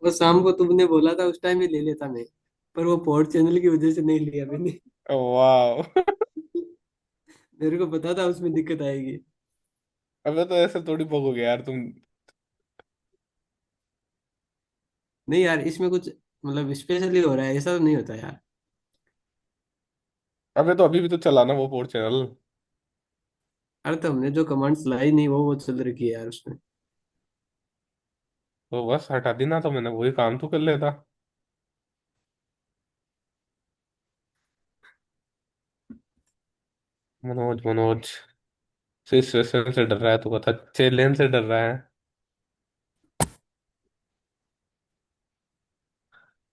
वो शाम को तुमने बोला था, उस टाइम ही ले लेता मैं। पर वो पोर्ट चैनल की वजह से नहीं लिया मैंने। वाह। मेरे को पता था उसमें दिक्कत आएगी। अबे तो ऐसे थोड़ी भगोगे यार तुम। नहीं यार, इसमें कुछ मतलब स्पेशली हो रहा है, ऐसा तो नहीं होता यार। अबे तो अभी भी तो चला ना वो पोर्ट चैनल। अरे तो हमने जो कमांड्स लाई नहीं, वो चल रखी है यार उसमें। तो बस हटा दी ना, तो मैंने वही काम तो कर लेता। मनोज मनोज, सिचुएशन से डर रहा है तू, बता, चैलेंज से डर रहा है।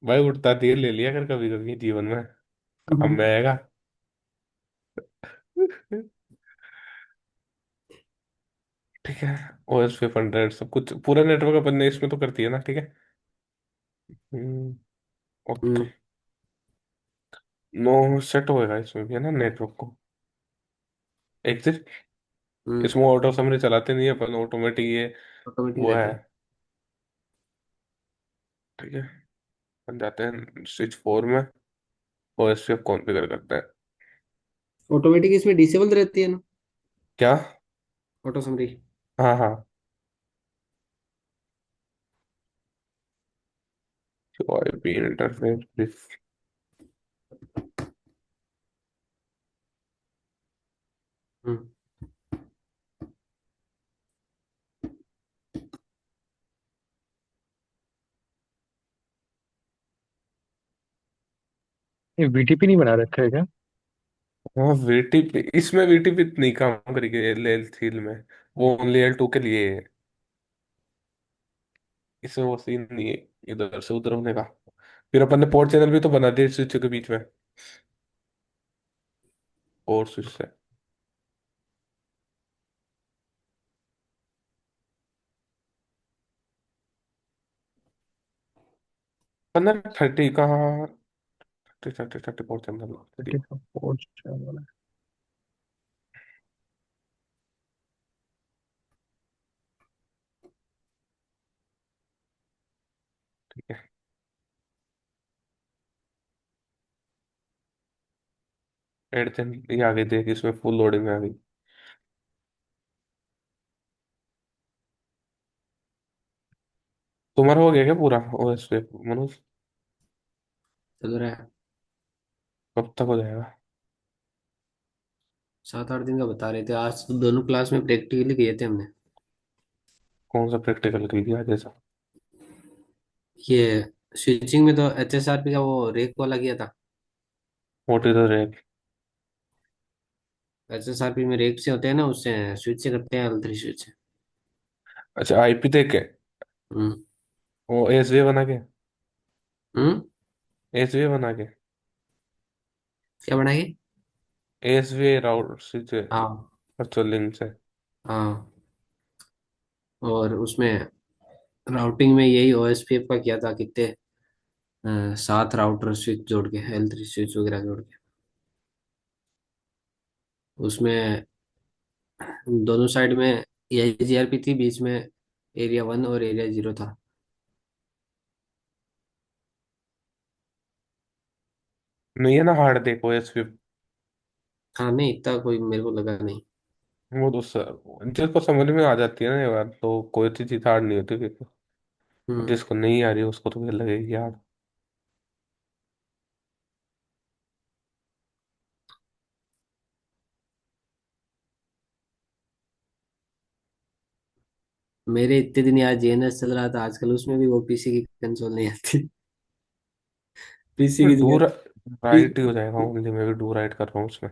भाई उठता तेल ले लिया कर कभी कभी जीवन में, काम में आएगा। ठीक है। ओएस 500 सब कुछ पूरा नेटवर्क अपन ने इसमें तो कर दिया ना, ठीक है। हम्म, ओके। हम्म। नो, सेट होएगा इसमें भी है ना नेटवर्क को। एग्जिट। हम्म। इसमें ऑटो समरी चलाते नहीं है अपन, ऑटोमेटिक ये ऑटोमेटिक वो है। रहता है। ठीक है। अपन जाते हैं स्विच 4 में, ओएस पे कॉन्फ़िगर करते हैं। ऑटोमेटिक इसमें डिसेबल रहती है ना, क्या? Auto summary. हाँ हाँ, आईपी इंटरफेस। हम्म। ये वीटीपी नहीं बना रखा है क्या? हाँ वीटीपी, इसमें वीटीपी नहीं काम करेगी एल एल थ्री में, वो ओनली L2 के लिए है। इसमें वो सीन नहीं है इधर से उधर होने का। फिर अपन ने पोर्ट चैनल भी तो बना दिया स्विच के बीच में, और स्विच से। अपन ने 30 का, 30 पोर्ट चैनल। 30 का पोर्ट चैनल। ठीक है। एडसन ये आ गई, देख इसमें फुल लोडिंग में आ गई। तुम्हारा हो गया क्या पूरा ओएस पे मनोज? चल रहा है। कब तक हो जाएगा? 7 8 दिन का बता रहे थे, आज तो दोनों क्लास में प्रैक्टिकली किए थे हमने। कौन सा प्रैक्टिकल कर दिया जैसा? ये स्विचिंग में तो HSRP का वो रेक वाला किया था। What is the rack? SSRP में रेक से होते हैं ना, उससे स्विच से करते हैं, L3 स्विच से। अच्छा, आईपी देख के हम्म। वो एसवी बना के, हम्म। एसवी बना के, क्या बनाएंगे? एसवी राउटर स्विच हाँ। वर्चुअल लिंक से। हाँ, और उसमें राउटिंग में यही OSPF का किया था, कितने 7 राउटर स्विच जोड़ के, L3 स्विच वगैरह जोड़ के। उसमें दोनों साइड में यही GRP थी, बीच में एरिया 1 और एरिया 0 था। नहीं है ना हार्ड, देखो एसवी। हाँ, नहीं इतना कोई मेरे को लगा नहीं। वो तो सर जिसको समझ में आ जाती है ना ये बात, तो कोई सी चीज हार्ड नहीं होती फिर तो। हम्म। जिसको नहीं आ रही उसको तो फिर लगेगी यार। मेरे इतने दिन यार JNS चल रहा था, आजकल उसमें भी वो पीसी की कंसोल नहीं आती। पीसी की डू जगह राइट ही हो जाएगा ओनली, मैं भी डू राइट कर रहा हूँ उसमें।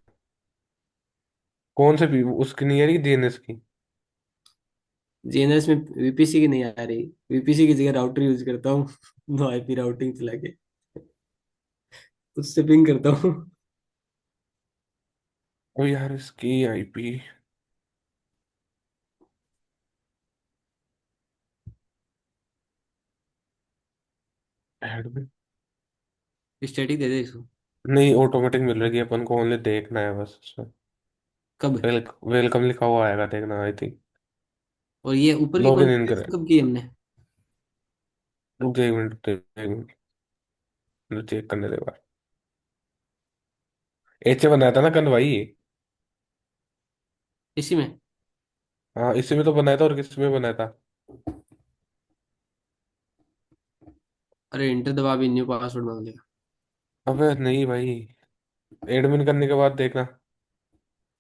कौन से भी उसकी नहीं आ रही डीएनएस की? JNS में VPC की नहीं आ रही। VPC की जगह राउटर यूज करता हूँ। नो IP राउटिंग चला के उससे पिंग करता हूँ। ओ यार इसकी आईपी ऐड में स्टैटिक दे दे इसको। नहीं, ऑटोमेटिक मिल रही है अपन को, ओनली देखना है बस उसमें। कब? वेलकम लिखा हुआ आएगा, देखना आई थिंक। और ये ऊपर की लॉगिन इन करे। कॉन्फ़िगरेशन कब की हमने? रुक जा एक मिनट, रुक जा एक मिनट, चेक करने दे बार। एचे बनाया था ना कल भाई? इसी में? हाँ इसी में तो बनाया था, और किस में बनाया था? अरे इंटर दबा भी न्यू पासवर्ड मांग लिया। अबे नहीं भाई, एडमिन करने के बाद देखना।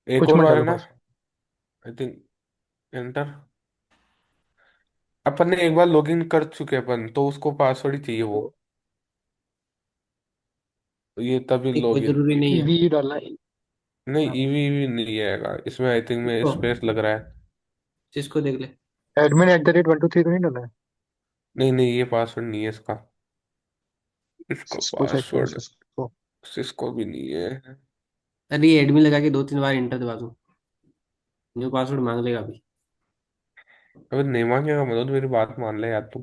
एक कुछ और मत बार है डालो ना, पास। I think enter. अपन ने एक बार लॉगिन कर चुके हैं अपन, तो उसको पासवर्ड ही चाहिए वो, तो ये तभी नहीं, कोई लॉगिन। जरूरी नहीं है। ईवी डालना है। नहीं हाँ। ईवी ईवी नहीं आएगा इसमें, आई थिंक में तो स्पेस लग रहा है। जिसको देख ले। admin@123 तो नहीं डाला है? नहीं नहीं, ये पासवर्ड नहीं है इसका। इसका सिस्को चेक करो पासवर्ड सिस्को। सिस्को भी नहीं है। अरे ये एडमिन लगा के 2-3 बार इंटर दबा दूं, न्यू पासवर्ड मांग लेगा अभी। अबे नहीं मांगेगा मतलब, मेरी बात मान ले यार तू।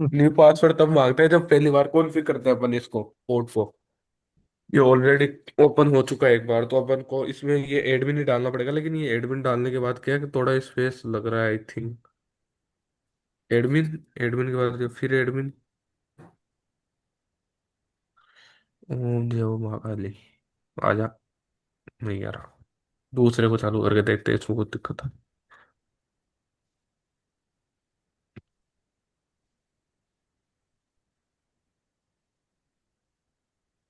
न्यू पासवर्ड तब मांगते हैं जब पहली बार कॉन्फ़िगर करते हैं अपन इसको, पोर्ट को। ये ऑलरेडी ओपन हो चुका है एक बार, तो अपन को इसमें ये एडमिन ही डालना पड़ेगा, लेकिन ये एडमिन डालने के बाद क्या है कि थोड़ा स्पेस लग रहा है आई थिंक। एडमिन, एडमिन के बाद फिर एडमिन, जो महाकाली आजा। नहीं यार, दूसरे को चालू करके देखते हैं, इसमें कुछ दिक्कत है।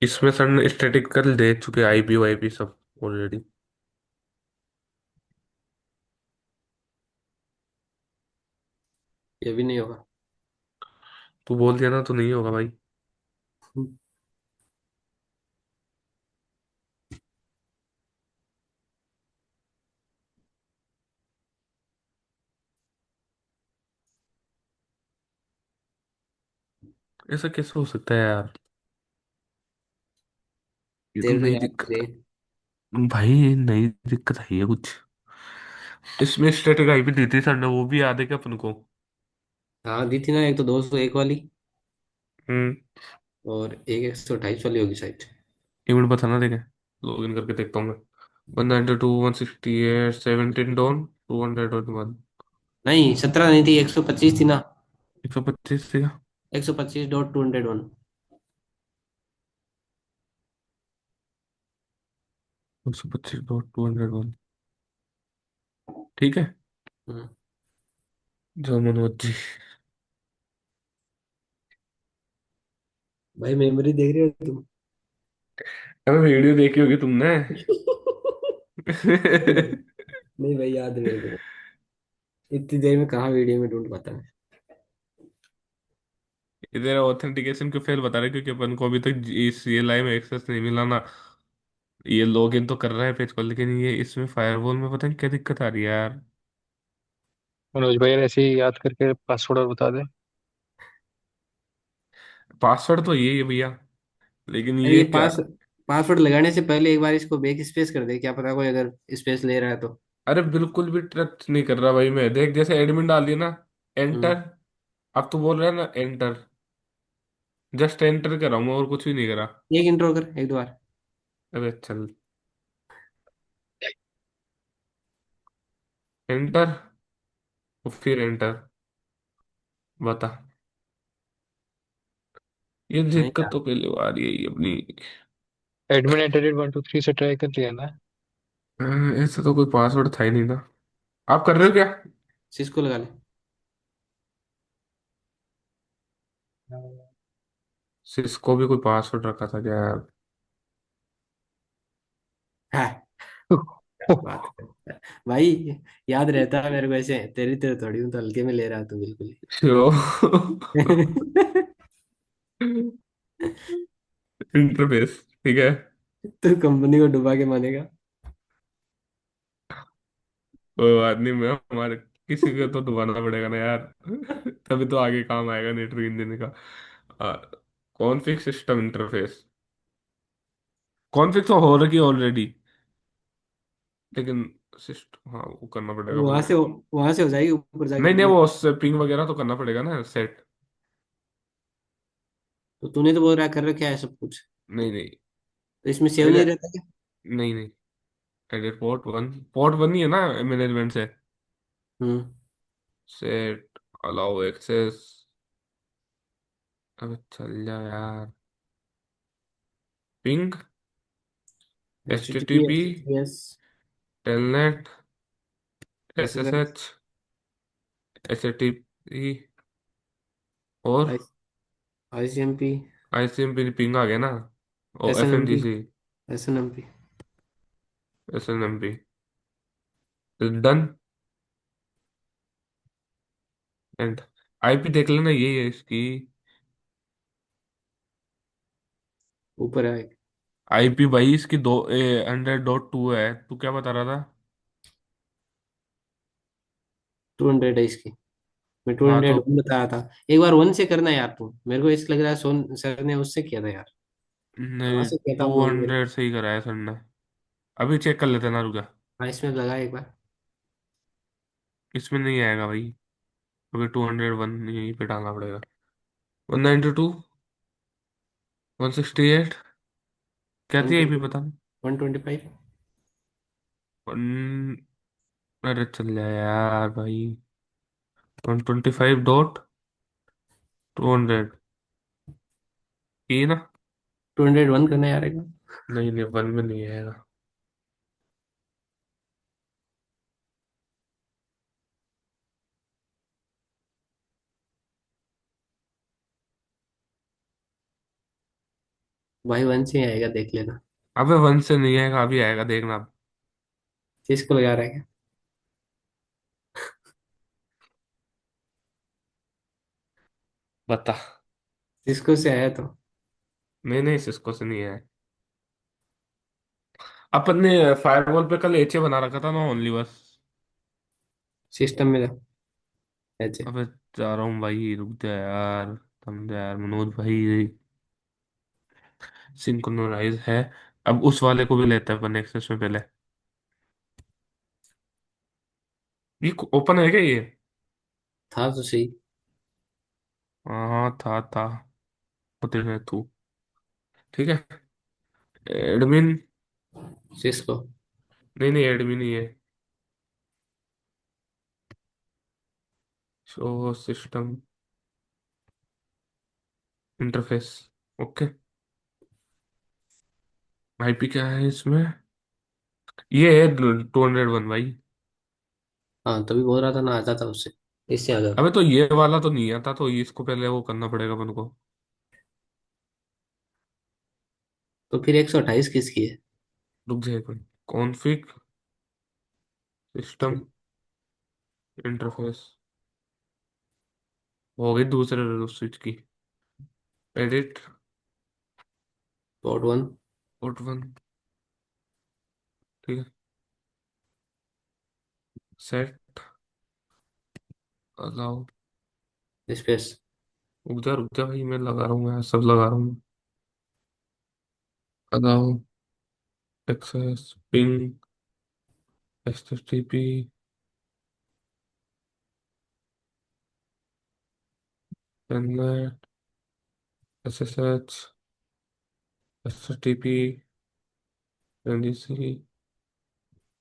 इसमें सर ने स्टैटिक कर दे चुके आईपी वाईपी सब ऑलरेडी। ये भी नहीं होगा। तू बोल दिया ना तो नहीं होगा भाई। ऐसा कैसे हो सकता है यार? ये तो तेरे तो नई याद दिक्कत थे। है भाई, नई दिक्कत है ये कुछ। इसमें स्टैटिक आईपी दी थी सर ने, वो भी याद है क्या अपन को? हाँ दी थी ना, एक तो 201 वाली, हम्म। और एक 128 वाली होगी शायद। इवेंट बताना, देखे लॉग इन करके देखता हूँ मैं। 192 168 17 डॉन 201। नहीं 17 नहीं थी, 125 थी ना। 125 थी क्या? 125.201। 125.201। ठीक है। हम्म। जो मनोज जी। भाई मेमोरी देख रहे हो तुम? अबे वीडियो देखी होगी तुमने। नहीं भाई, याद है मेरे को। इतनी देर में कहाँ वीडियो में ढूंढ पाता मैं। इधर ऑथेंटिकेशन को फेल बता रहे क्योंकि अपन को अभी तक इस CLI में एक्सेस नहीं मिला ना। ये लॉगिन तो कर रहा है पेज को, लेकिन ये इसमें फायरवॉल में पता नहीं क्या दिक्कत आ रही है यार। मनोज भाई ऐसे ही याद करके पासवर्ड और बता दे। पासवर्ड तो यही है भैया, लेकिन अरे ये ये क्या। पासवर्ड लगाने से पहले एक बार इसको बैक स्पेस कर दे, क्या पता कोई अगर स्पेस ले रहा है तो। अरे बिल्कुल भी ट्रस्ट नहीं कर रहा भाई मैं, देख जैसे एडमिन डाल दिया ना, हम्म। एंटर। अब तू बोल रहा है ना एंटर, जस्ट एंटर कर रहा हूँ मैं और कुछ भी नहीं करा। एक इंट्रो कर एक दो बार। अबे चल, एंटर और फिर एंटर, बता। ये नहीं दिक्कत था। तो पहले आ रही है ये अपनी। एडमिन एट द रेट 1 2 3 से ट्राई कर लिया ना। ऐसा तो कोई पासवर्ड था ही नहीं था। आप कर रहे हो क्या? सिस्को लगा ले। सिस्को भी कोई पासवर्ड रखा था क्या यार? हाँ। क्या बात करता है भाई। याद रहता है मेरे को, ऐसे तेरी तरह थोड़ी हूँ तो हल्के में ले रहा तू बिल्कुल श्यो। ही। इंटरफेस ठीक है। तू कंपनी को डुबा के मानेगा। कोई बात नहीं, मैं हमारे किसी को तो दबाना पड़ेगा ना यार। तभी तो आगे काम आएगा नेटवर्क इंजन का। कॉन्फ़िग सिस्टम इंटरफेस, कॉन्फ़िग तो हो रही ऑलरेडी, लेकिन सिस्टम हाँ वो करना पड़ेगा अपन को। वहां से हो जाएगी ऊपर जाके नहीं नहीं, अपने। वो पिंग वगैरह तो करना पड़ेगा ना सेट। तो तूने तो बोल रहा है कर रखा है सब कुछ। नहीं नहीं। तो इसमें सेव मेरे, नहीं रहता क्या? नहीं नहीं, एडिट पोर्ट 1 ही है ना मैनेजमेंट से। हम्म। सेट अलाउ एक्सेस, अब चल जा यार। Ping, H T T HTTP P, HTTPS telnet, S S SSH H, H T P, और ICMP ICMP पिंग आ गया ना, और F N G SNMP C, SNMP। S N M P. Done and IP देख लेना, यही है इसकी। ऊपर है। आईपी भाई इसकी 100.2 है, तू क्या बता रहा था? 200 है इसकी। मैं टू हाँ हंड्रेड तो वन बताया था। एक बार वन से करना यार तू, मेरे को ऐसा लग रहा है सोन सर ने उससे किया था यार। कहाँ नहीं, से किया था टू आपने मुझे। हंड्रेड से ही कराया सर ने। अभी चेक कर लेते ना, रुका। हाँ इसमें लगा एक बार। इसमें नहीं आएगा भाई, अभी 201 यहीं पे डालना पड़ेगा। 192, 168, क्या वन थी आईपी ट्वेंटी बता। 125। वन, अरे चल जाए यार भाई। 125.200 ये ना। 201 करना यार एक बार। नहीं नहीं, वन में नहीं आएगा। भाई वन से ही आएगा देख लेना। अबे वन से नहीं आएगा, अभी आएगा देखना अब। किसको लगा रहा है क्या? बता। किसको से आया तो। नहीं नहीं, सिस्को से नहीं है। अपन ने फायरवॉल पे कल एचे बना रखा था ना ओनली बस। सिस्टम में था ऐसे। अबे जा रहा हूँ भाई, रुक जा यार। समझा यार मनोज भाई, सिंक्रोनाइज है। अब उस वाले को भी लेता है अपन एक्सेस में पहले। ये ओपन है क्या ये? था तो सही। हाँ हाँ, था होते हैं तू। ठीक है, एडमिन। सिस्को। नहीं नहीं, एडमिन ही है। Show system interface, okay. IP क्या है इसमें? ये है 201 भाई। हाँ तभी बोल रहा था ना, आता था उससे, इससे आ जाता। अबे तो ये वाला तो नहीं आता, तो इसको पहले वो करना पड़ेगा अपन को। तो फिर 128 किसकी है? रुक जाए, कॉन्फ़िग सिस्टम इंटरफेस हो गई दूसरे स्विच की। Edit, port 1। पोर्ट 1, ठीक है। Set, allow. स्पेस। रुक जा भाई, मैं लगा रहा हूँ यार, सब लगा रहा हूँ। Allow, access, ping, HTTP, telnet, SSH, HTTP, NDC,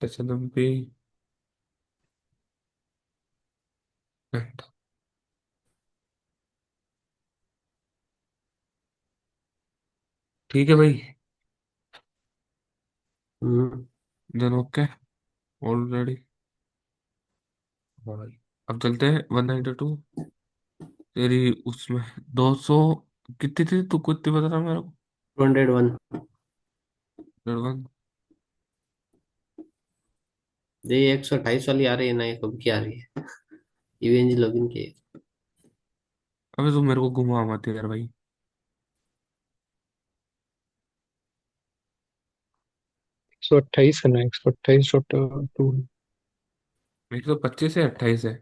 HNMP. ठीक है भाई। हम्म। Then okay, already. भाई अब चलते हैं 192। तेरी उसमें 200 कितनी थी, तू कितनी बता रहा मेरे को? 201। 101। ये 128 वाली आ रही है ना, ये कब की आ रही है? यूएनजी लॉगिन की है। अबे तू मेरे को घुमा मत यार भाई। 128 करना है, 128.2। 125 है, 28 है?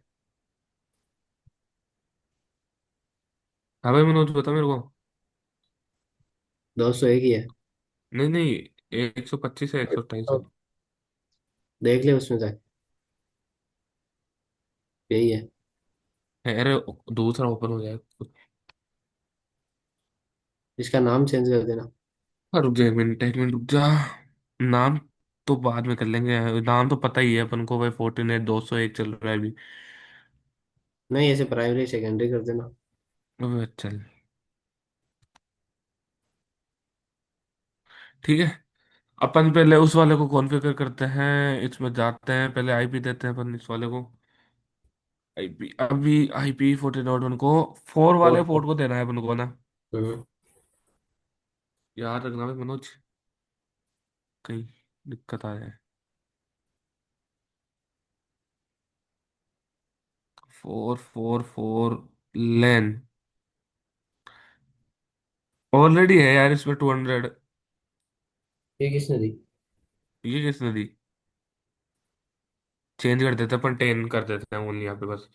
हाँ भाई मनोज, बता मेरे को। 201 ही है। नहीं नहीं, 125 है, 128 है? देख ले उसमें जाके, यही है। अरे दूसरा ओपन हो जाए। इसका नाम चेंज कर देना। हाँ, रुक जा एक मिनट, एक मिनट रुक जा। नाम तो बाद में कर लेंगे, नाम तो पता ही है अपन को भाई, 14 है, 201 चल रहा है अभी। नहीं, ऐसे प्राइमरी सेकेंडरी कर देना। अबे चल, ठीक है। अपन पहले उस वाले को कॉन्फ़िगर करते हैं, इसमें जाते हैं, पहले आईपी देते हैं अपन इस वाले को। आईपी अभी, IP 14.1 को 4 वाले पोर्ट पोर्ट फोर। को देना है अपन को ना। हम्म। याद रखना भाई मनोज, कहीं दिक्कत आ जाए। 444 लेन ऑलरेडी है यार इसमें 200। ये किसने दी? ये किसने दी? चेंज कर देते हैं अपन, 10 कर देते हैं ओनली यहाँ पे बस।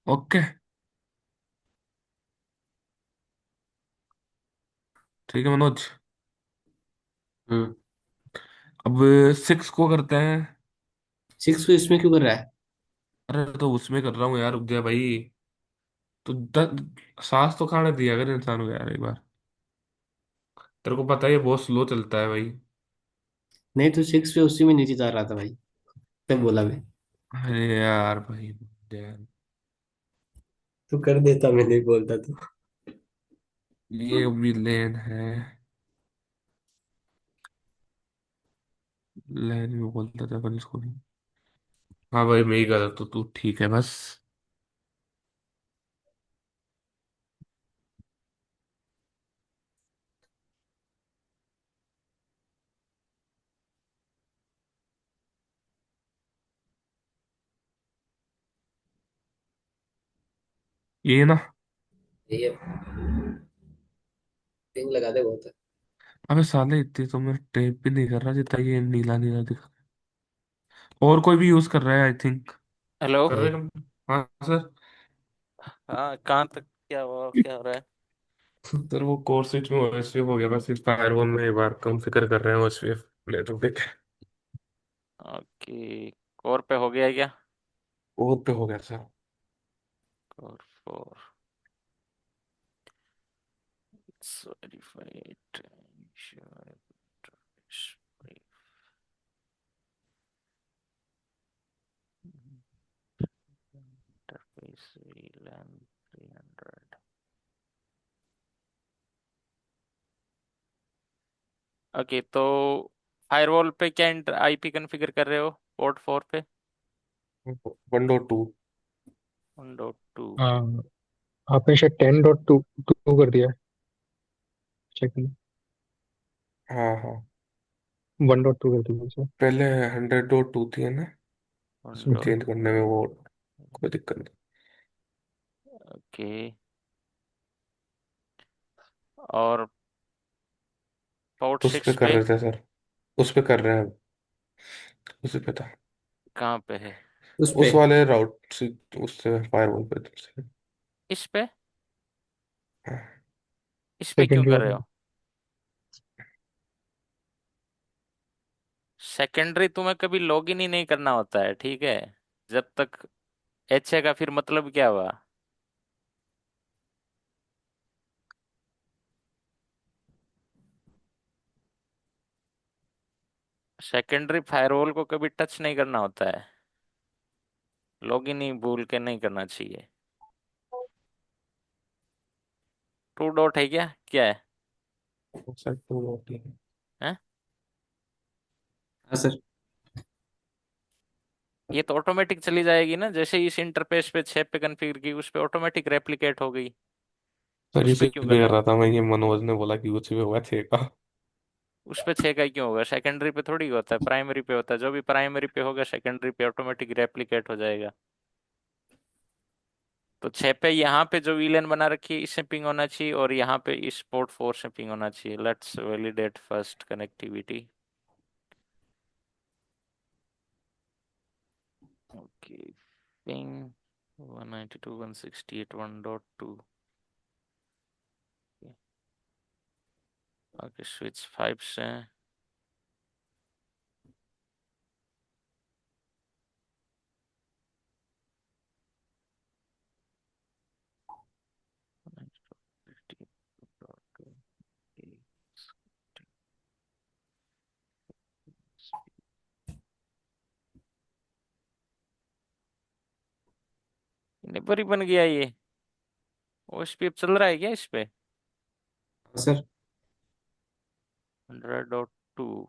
ओके, ठीक है मनोज। हम्म। अब 6 को करते हैं। 6 को इसमें क्यों कर रहा है? अरे तो उसमें कर रहा हूँ यार, रुक जा भाई। तो सांस तो खाने दिया अगर इंसान को यार एक बार। तेरे को पता है ये बहुत स्लो चलता है भाई। नहीं तो 6 पे उसी में नीचे जा रहा था भाई, तब बोला मैं। अरे यार भाई, यार तू कर देता, मैं नहीं बोलता तो। ये भी लेन है, लेन में बोलता था अपन इसको भी। हाँ भाई मैं ही गलत, तो तू ठीक है बस। ये ना। यही है। पिंग लगा दे बहुत है। अबे साले इतनी तो मैं टेप भी नहीं कर रहा जितना ये नीला नीला दिखा। और कोई भी यूज कर रहा है आई थिंक। हेलो। कर रहे नहीं। हैं हम? हाँ सर। हाँ, कहाँ तक क्या हुआ, क्या हो रहा है? सर वो कोर स्विच में ओएसवीएफ हो गया, बस इस फायरवॉल में एक बार कॉन्फ़िगर कर रहे हैं ओएसवीएफ। ले तो देख। ओके, कोर पे हो गया क्या? कोर पे हो गया sir. Core 4 verified interface VLAN 300। Okay, तो फायरवॉल पे क्या इंटर आईपी कॉन्फ़िगर कर रहे हो पोर्ट 4 पे? 1.2। 1.2। हाँ, आपने शायद 10.2 कर दिया है। चेक करना। हाँ हाँ, 1.2 कर दिया सर। पहले 100.2 थी है ना। इसमें विंडो। चेंज करने में वो कोई दिक्कत नहीं। ओके। और पोर्ट उस पे 6 कर पे रहे थे सर, उस पे कर रहे हैं, उसी पे था। कहाँ पे है? उस पे। उस वाले राउट से, उससे फायरवॉल पे से। इस पे? इस पे क्यों सेकेंडरी कर रहे वाले। हो? सेकेंडरी तुम्हें कभी लॉगिन ही नहीं करना होता है, ठीक है? जब तक एच है का फिर मतलब क्या हुआ? सेकेंडरी फायरवॉल को कभी टच नहीं करना होता है, लॉगिन ही भूल के नहीं करना चाहिए। टू डॉट है क्या, क्या है? सर टू डॉट ही है। हैं? हाँ सर। ये तो ऑटोमेटिक चली जाएगी ना, जैसे ही इस इंटरफेस पे 6 पे कॉन्फ़िगर की उस पे ऑटोमेटिक रेप्लिकेट हो गई। सर उस पे इसी क्यों पे कर रहे कर हो? रहा था मैं, ये मनोज ने बोला कि उसी पे हुआ 6 का। उस पे 6 का ही क्यों होगा? सेकेंडरी पे थोड़ी होता है, प्राइमरी पे होता है। जो भी प्राइमरी पे होगा सेकेंडरी पे ऑटोमेटिक रेप्लिकेट हो जाएगा। तो 6 पे यहाँ पे जो वीलन बना रखी है इससे पिंग होना चाहिए, और यहाँ पे इस पोर्ट 4 से पिंग होना चाहिए। Let's validate first connectivity. Okay. Ping 192.168.1.2। Okay, switch 5 से। नेबर ही बन गया ये। ओएसपी चल रहा है क्या इस पे? हाँ सर। 100.2।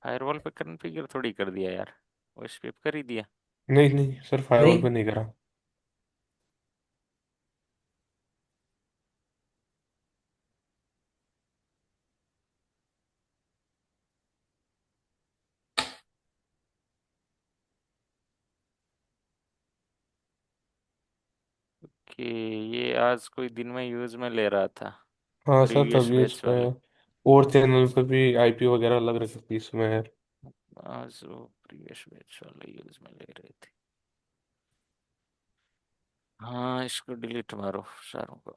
फायरवॉल पे कॉन्फ़िगर थोड़ी कर दिया यार, ओएसपी पे कर ही दिया। नहीं नहीं सर, फायरवॉल नहीं। पे नहीं करा। कि ये आज कोई दिन में यूज में ले रहा था, हाँ सर, प्रीवियस तभी इस बैच पे वाले। और चैनल पे भी आईपी वगैरह लग रही थी इसमें। आज वो प्रीवियस बैच वाले यूज में ले रहे थे। हाँ, इसको डिलीट मारो सारों को।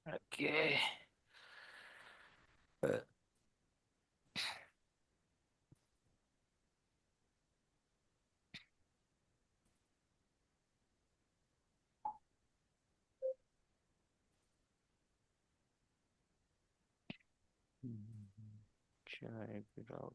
ओके। check it out।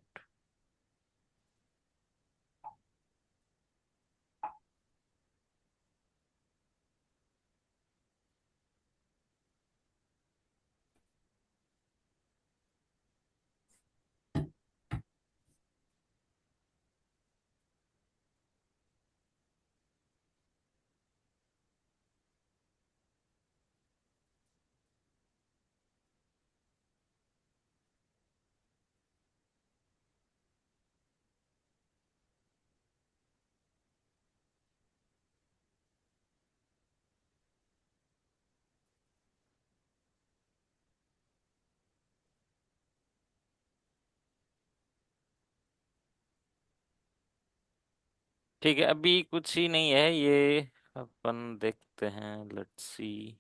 ठीक है, अभी कुछ ही नहीं है ये। अपन देखते हैं, लेट्स सी।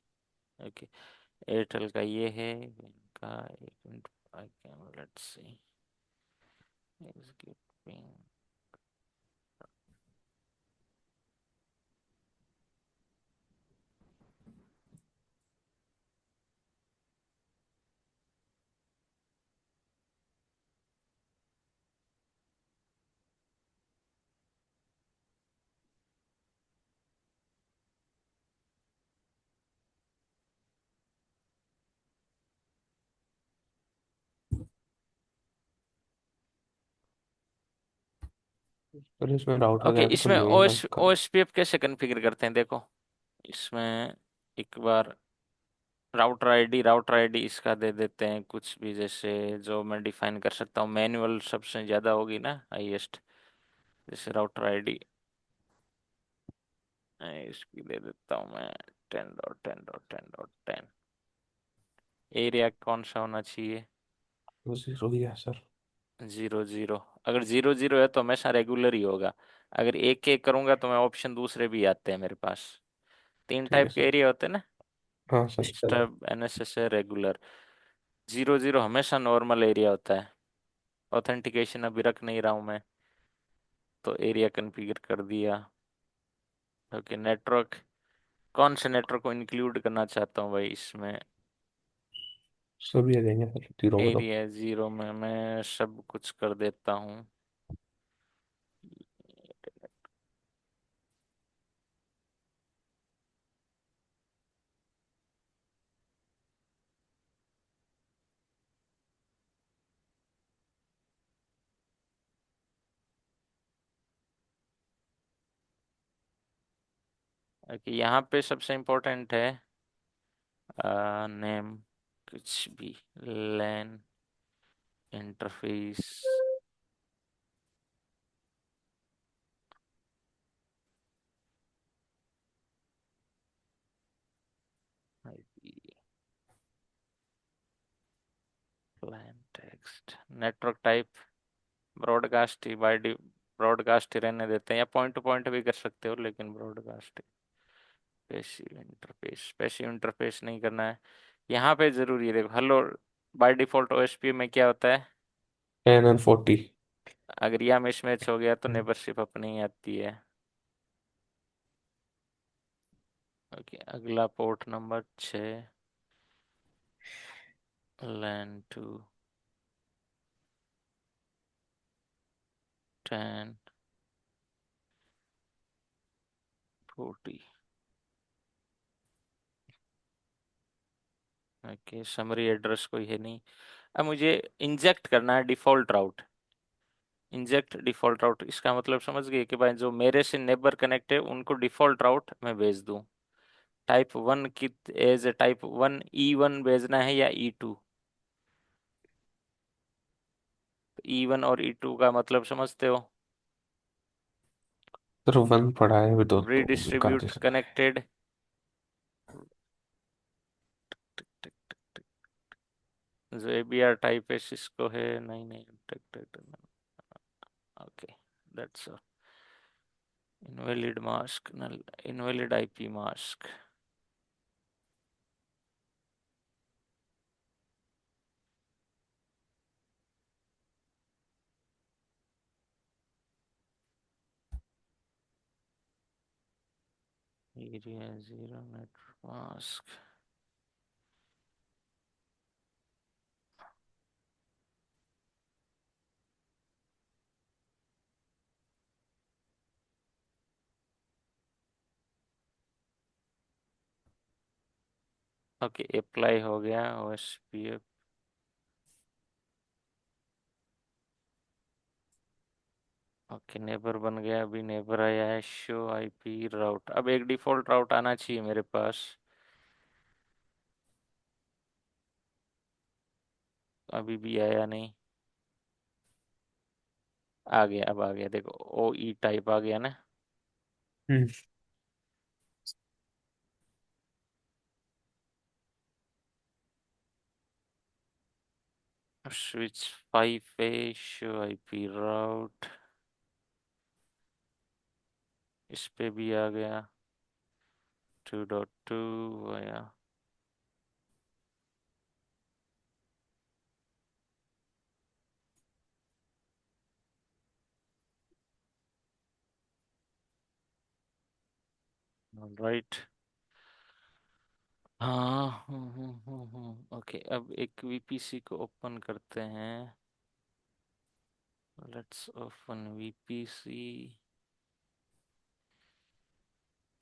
ओके, एयरटेल का ये है, इनका। एक मिनट, लेट्स सी। पर इसमें राउटर ओके, वगैरह तो इसमें खुली हुई है ओएस बंद कर। ओएसपीएफ कैसे कॉन्फ़िगर करते हैं देखो। इसमें एक बार राउटर आईडी इसका दे देते हैं कुछ भी, जैसे जो मैं डिफाइन कर सकता हूँ, मैनुअल सबसे ज़्यादा होगी ना हाईएस्ट। जैसे राउटर आईडी इसकी दे देता हूँ मैं 10.10.10.10। एरिया कौन सा होना चाहिए? 0 ही है सर। 0 0। अगर 0 0 है तो हमेशा रेगुलर ही होगा। अगर एक एक करूंगा तो मैं ऑप्शन दूसरे भी आते हैं मेरे पास। तीन ठीक है टाइप के सर। एरिया होते हैं ना, हाँ सर। Stub, NSS, regular. 0 0 हमेशा नॉर्मल एरिया होता है। ऑथेंटिकेशन अभी रख नहीं रहा हूँ मैं, तो एरिया कॉन्फ़िगर कर दिया। ओके, नेटवर्क, कौन से नेटवर्क को इंक्लूड करना चाहता हूँ भाई इसमें? सभी आ जाएंगे सर 0 में तो। एरिया 0 में मैं सब कुछ कर देता हूँ। ओके, यहाँ पे सबसे इम्पोर्टेंट है नेम, कुछ भी, लैन इंटरफेस, आईपी, लैन टेक्स्ट, नेटवर्क टाइप ब्रॉडकास्ट ही ब्रॉडकास्ट ही रहने देते हैं, या पॉइंट टू पॉइंट भी कर सकते हो, लेकिन ब्रॉडकास्ट। पैसिव इंटरफेस नहीं करना है। यहाँ पे जरूरी है, देखो हेलो, बाय डिफॉल्ट ओएसपी में क्या होता है? 10 और 40। अगर यह मिसमैच हो गया तो नेबरशिप अपनी ही आती है। ओके, अगला port number 6, LAN to 10 40। Okay, summary address कोई है नहीं। अब मुझे इंजेक्ट करना है default route. Inject default route, इसका मतलब समझ गए कि भाई जो मेरे से नेबर कनेक्ट है उनको डिफॉल्ट राउट मैं भेज दूं। टाइप 1 की एज टाइप 1 E1 भेजना है या E2? E1 और E2 का मतलब समझते हो? सर 1 पड़ा है अभी तो कर दे रीडिस्ट्रीब्यूट सकते हैं। कनेक्टेड। जो ABR टाइप है सिस्को है, नहीं नहीं, okay, that's invalid mask, invalid IP mask. Area 0 network mask. Okay, apply हो गया OSPF। ओके, नेबर बन गया, अभी नेबर आया है, शो आईपी राउट। अब एक डिफॉल्ट राउट आना चाहिए मेरे पास, अभी भी आया नहीं। आ गया, अब आ गया, देखो OE टाइप आ गया ना। हम्म। स्विच 5 पे शो आईपी राउट, इस पे भी आ गया 2.2 आया। राइट, हाँ, ओके, अब एक VPC को ओपन करते हैं। Let's open VPC,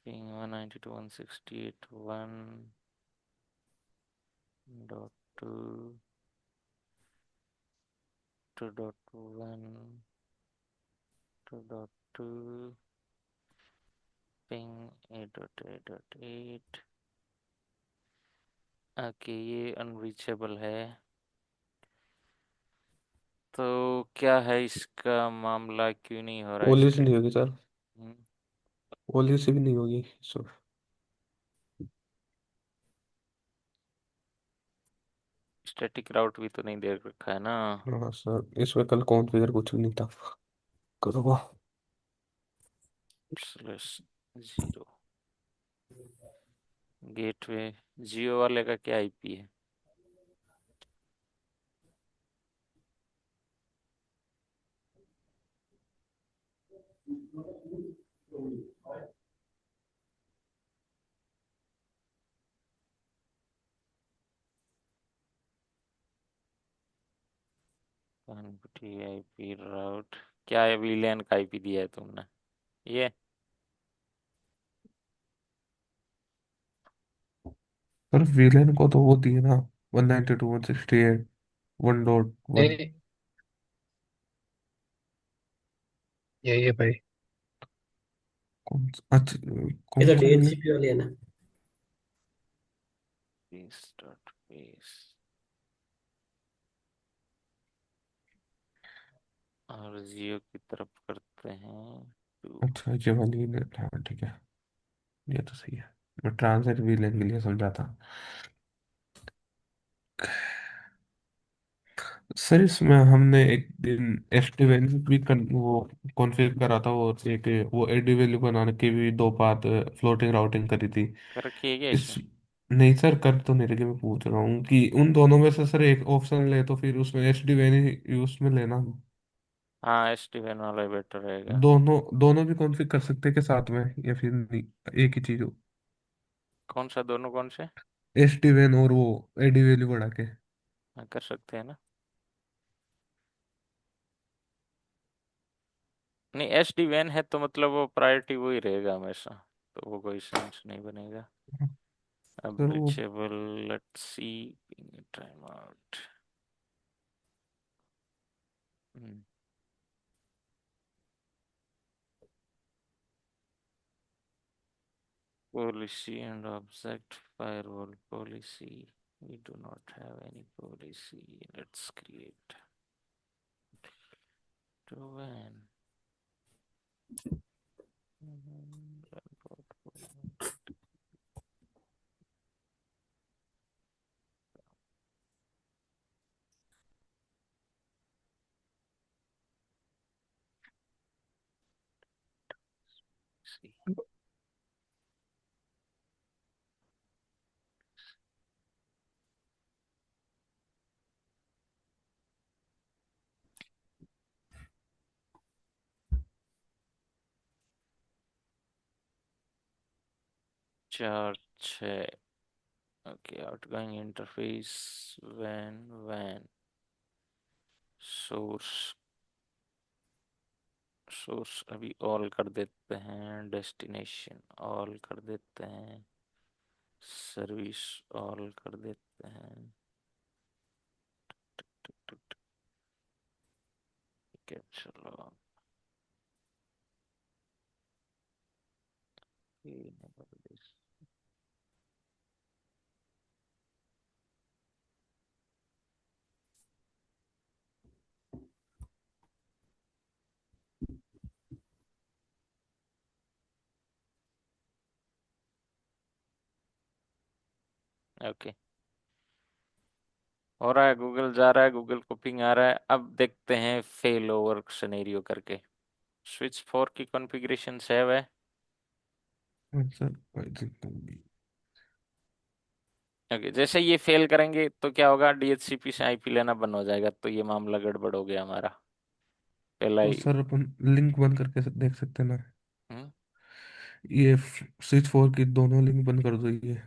ping 192.168.1.2, 2.1, dot to ping 8.8.8। Okay, ये अनरीचेबल है। तो क्या है इसका मामला, क्यों नहीं हो रहा ओली से इसका? नहीं होगी सर। ओली से भी नहीं होगी सर। स्टैटिक राउट भी तो नहीं दे रखा है ना। हाँ सर, इसमें कल कॉन्फ़िगर कुछ भी नहीं था। करो। Slash zero gateway. जियो वाले का क्या आईपी है? Connectivity IP route. क्या है, वीलैन का आईपी दिया है तुमने? ये सर वीलेन को तो वो दिए ना, 192.168 1.1। नहीं, यही है भाई। अच्छा, ये कौन तो सा वीलेन? डीएचसीपी वाली है ना। Base dot base. और जियो की तरफ करते हैं टू। अच्छा, ये वाली वीलेन, हाँ ठीक है। ये तो सही है। मैं ट्रांजिट वीलेन के लिए समझा था। सर इसमें हमने एक दिन एसटी वैल्यू भी वो कॉन्फ़िगर करा था, और एक वो एडी वैल्यू बनाने की भी दो बात फ्लोटिंग राउटिंग करी थी। कर रखी है क्या इस इसमें? नहीं सर, कर तो नहीं रही। मैं पूछ रहा हूँ कि उन दोनों में से सर एक ऑप्शन ले तो फिर उसमें एसडी वैल्यू यूज में लेना। हाँ, एस टी वैन वाला बेटर रहेगा। दोनों दोनों भी कॉन्फ़िगर कर सकते हैं के साथ में, या फिर नहीं, एक ही चीज हो? कौन सा, दोनों कौन से? एसडी वैन और वो एडी वैल्यू बढ़ा के। हाँ, कर सकते हैं ना। नहीं, एस डी वैन है तो मतलब वो प्रायोरिटी वही रहेगा हमेशा। तो वो कोई सेंस नहीं बनेगा। अब सर वो reachable. Let's see. Time out. Policy and object firewall policy. We do not have any policy. Let's create to WAN. See. चार छः। Okay, outgoing interface WAN source. Source अभी ऑल कर देते हैं, डेस्टिनेशन ऑल कर देते हैं, सर्विस ऑल कर देते हैं। ठीक है, चलो। ओके, हो रहा है, गूगल जा रहा है, गूगल को पिंग आ रहा है। अब देखते हैं फेल ओवर सिनेरियो करके। स्विच 4 की कॉन्फ़िगरेशन सेव है। सर I think नहीं। ओके, जैसे ये फेल करेंगे तो क्या होगा, डीएचसीपी से आईपी लेना बंद हो जाएगा, तो ये मामला गड़बड़ हो गया हमारा। पहला तो ही। सर अपन लिंक बंद करके देख सकते हैं ना। हम्म, ये स्विच फोर की दोनों लिंक बंद कर दो ये।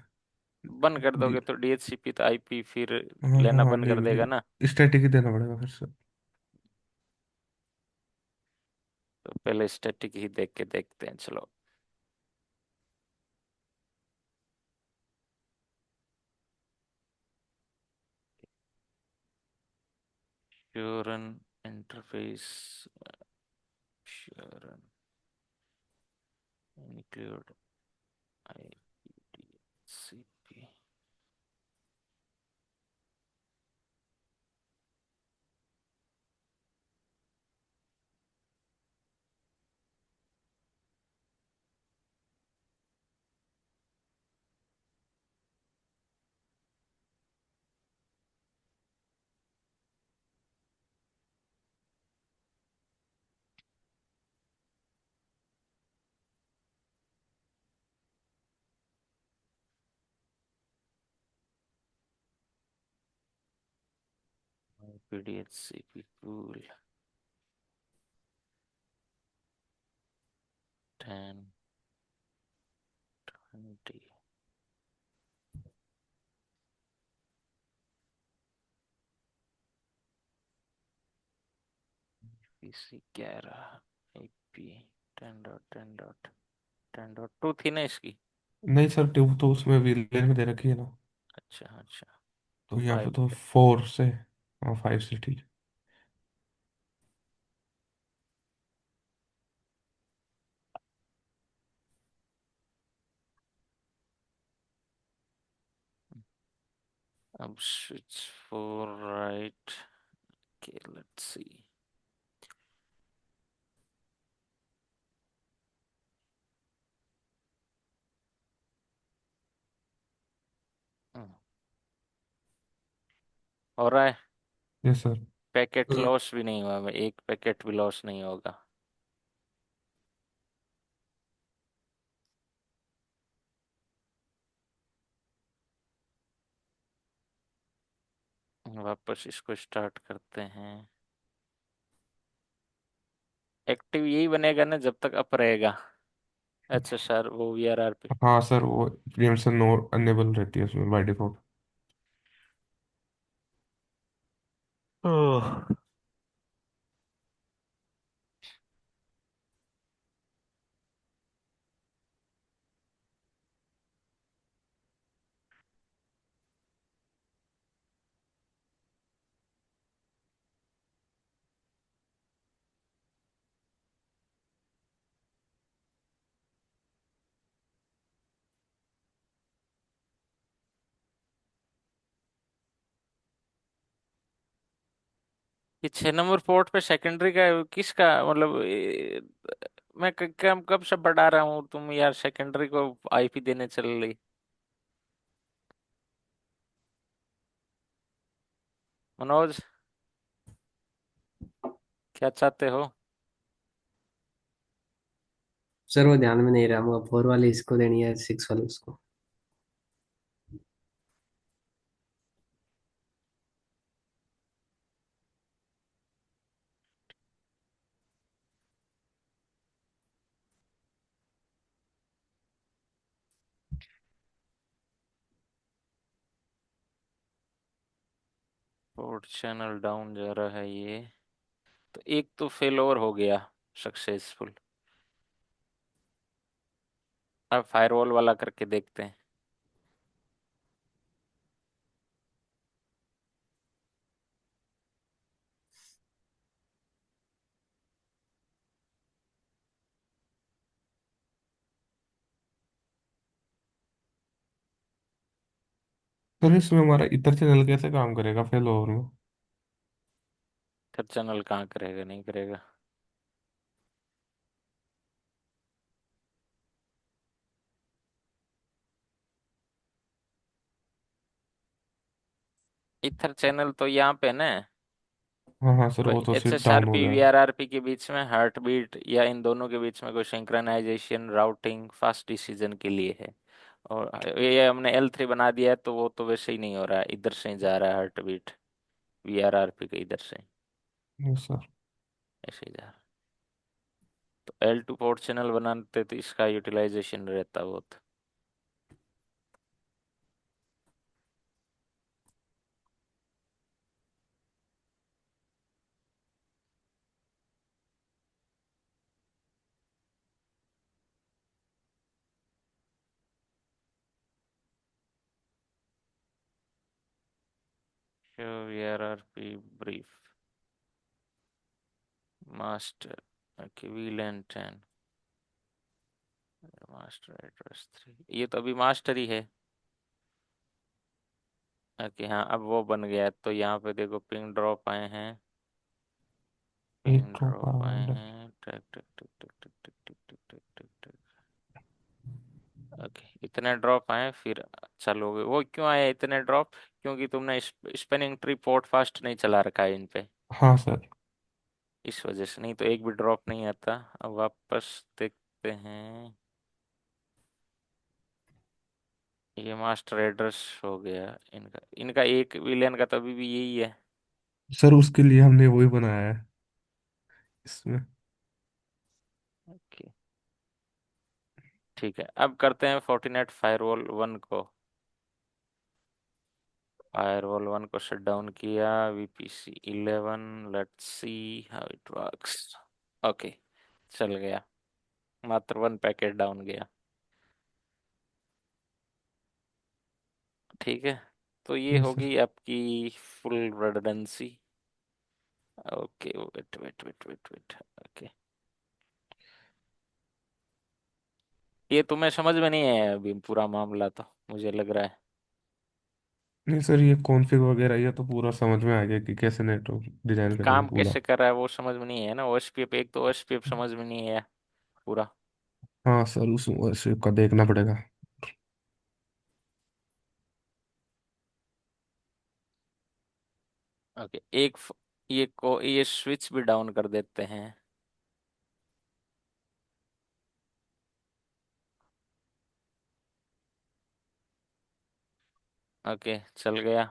बंद कर डी- दोगे तो डीएचसीपी तो आईपी फिर हाँ हाँ लेना हाँ, बंद नहीं कर देगा नहीं, ना। स्टैटिक ही देना पड़ेगा फिर से। तो पहले स्टैटिक ही देख के देखते हैं, चलो। Pure interface. Sharon include IDCP. PDHCP pool 10, 20. PC 11 IP 10.10.10.2 थी ना इसकी। नहीं सर, ट्यूब तो उसमें विलेन में दे रखी है ना। अच्छा अच्छा। तो तो यहाँ पे 5 तो 4 से, हाँ 5 से ठीक है। अब switch 4 right. Okay, let's see. हम्म, हो रहा है। Yes sir. पैकेट लॉस भी नहीं हुआ, एक पैकेट भी लॉस नहीं होगा। वापस इसको स्टार्ट करते हैं। एक्टिव यही बनेगा ना जब तक अप रहेगा। अच्छा सर, वो VRR पे। हाँ सर, वो प्रीमियम नो अनेबल रहती है उसमें बाय डिफॉल्ट। ओह। ये 6 नंबर पोर्ट पे सेकेंडरी का किसका मतलब मैं कब से बढ़ा रहा हूँ, तुम यार सेकेंडरी को IP देने चल रही। मनोज, क्या चाहते हो? सर वो ध्यान में नहीं रहा, वो 4 वाली इसको देनी है, 6 वाली उसको। पोर्ट चैनल डाउन जा रहा है ये। तो एक तो फेल ओवर हो गया सक्सेसफुल। अब फायरवॉल वाला करके देखते हैं। सर इसमें हमारा इतर चैनल कैसे काम करेगा फेल ओवर में? फिर चैनल कहाँ करेगा, नहीं करेगा। इथर चैनल तो यहाँ पे ना। हाँ हाँ सर, तो वो तो एच सिर्फ एस आर डाउन हो पी गया। वी आर आर पी के बीच में हार्ट बीट या इन दोनों के बीच में कोई सिंक्रोनाइजेशन राउटिंग फास्ट डिसीजन के लिए है। और ये हमने L3 बना दिया है, तो वो तो वैसे ही नहीं हो रहा है, इधर से ही जा रहा है हार्ट बीट VRRP के इधर से। Yes sir. ऐसे ही जा रहा है। तो L2 पोर्ट चैनल बनाते तो इसका यूटिलाइजेशन रहता बहुत। VRRP brief master okay, VLAN 10 master address 3, ये तो अभी मास्टर ही है। ओके हाँ, अब वो बन गया है। तो यहाँ पे देखो पिंग ड्रॉप आए हैं, एक पिंग ड्रॉप ड्रॉप आए आया। हैं। टक टक टक टक टक टक टक टक टक टक टक। ओके, इतने ड्रॉप आए फिर चालू हो गए। वो क्यों आए इतने ड्रॉप? क्योंकि तुमने स्पिनिंग ट्री पोर्ट फास्ट नहीं चला रखा है इन पे, हाँ सर। इस वजह से। नहीं तो एक भी ड्रॉप नहीं आता। अब वापस देखते हैं। ये मास्टर एड्रेस हो गया इनका। इनका एक विलेन का तो अभी भी यही है। सर उसके लिए हमने वही बनाया है इसमें। ओके ठीक है, अब करते हैं फोर्टिनेट फायरवॉल 1 को। फायरवॉल 1 को शट डाउन किया, VPC 11, let's see how it works. Okay, चल गया, मात्र 1 पैकेट डाउन गया। ठीक है, तो ये यस सर। होगी आपकी full redundancy. Okay, wait wait wait wait wait. Okay, ये तुम्हें समझ में नहीं है अभी पूरा मामला, तो मुझे लग रहा है। नहीं सर, ये कॉन्फ़िग वगैरह ये तो पूरा समझ में आ गया कि कैसे नेटवर्क डिजाइन करेंगे काम पूरा। कैसे कर रहा है वो समझ में नहीं है ना। OSPF, एक तो OSPF समझ में नहीं है पूरा। हाँ सर, उस वैसे का देखना पड़ेगा। ओके, ये स्विच भी डाउन कर देते हैं। ओके, चल गया।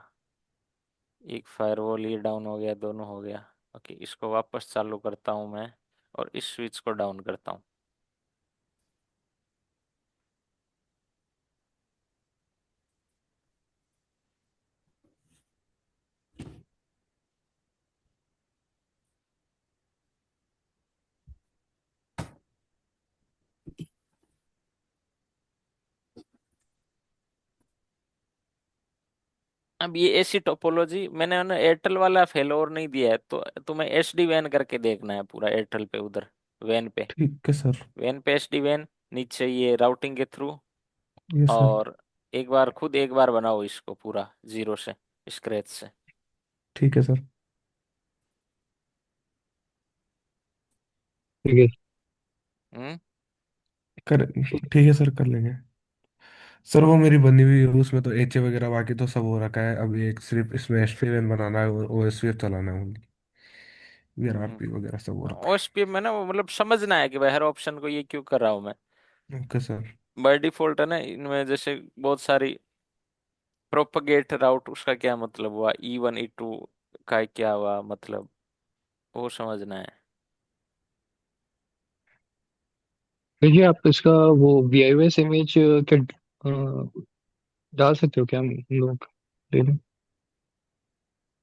एक फायरवॉल ये डाउन हो गया, दोनों हो गया। ओके, इसको वापस चालू करता हूँ मैं, और इस स्विच को डाउन करता हूँ। अब ये ऐसी टोपोलॉजी मैंने ना एयरटेल वाला फेलोर नहीं दिया है, तो तुम्हें SD वैन करके देखना है पूरा एयरटेल पे, उधर वैन पे। ठीक है सर। वैन पे SD वैन, नीचे ये राउटिंग के थ्रू। Yes sir. और एक बार बनाओ इसको पूरा जीरो से, स्क्रैच से। ठीक है सर। ठीक है। हम्म। कर ठीक है सर, कर लेंगे। सर वो मेरी बनी हुई है, उसमें तो एच वगैरह बाकी तो सब हो रखा है। अब एक सिर्फ इसमें एसपीएन बनाना है और ओएसपीएफ चलाना है ओनली। वीआरपी वगैरह सब हो रखा OSPF में ना वो मतलब समझना है कि भाई हर ऑप्शन को ये क्यों कर रहा हूँ मैं। है। Okay sir. बाय डिफॉल्ट है ना इनमें, जैसे बहुत सारी प्रोपगेट राउट, उसका क्या मतलब हुआ, E1 E2 का क्या हुआ मतलब, वो समझना है। देखिए आप इसका वो वीआईओएस इमेज क्या डाल सकते हो क्या हम लोग ले लें?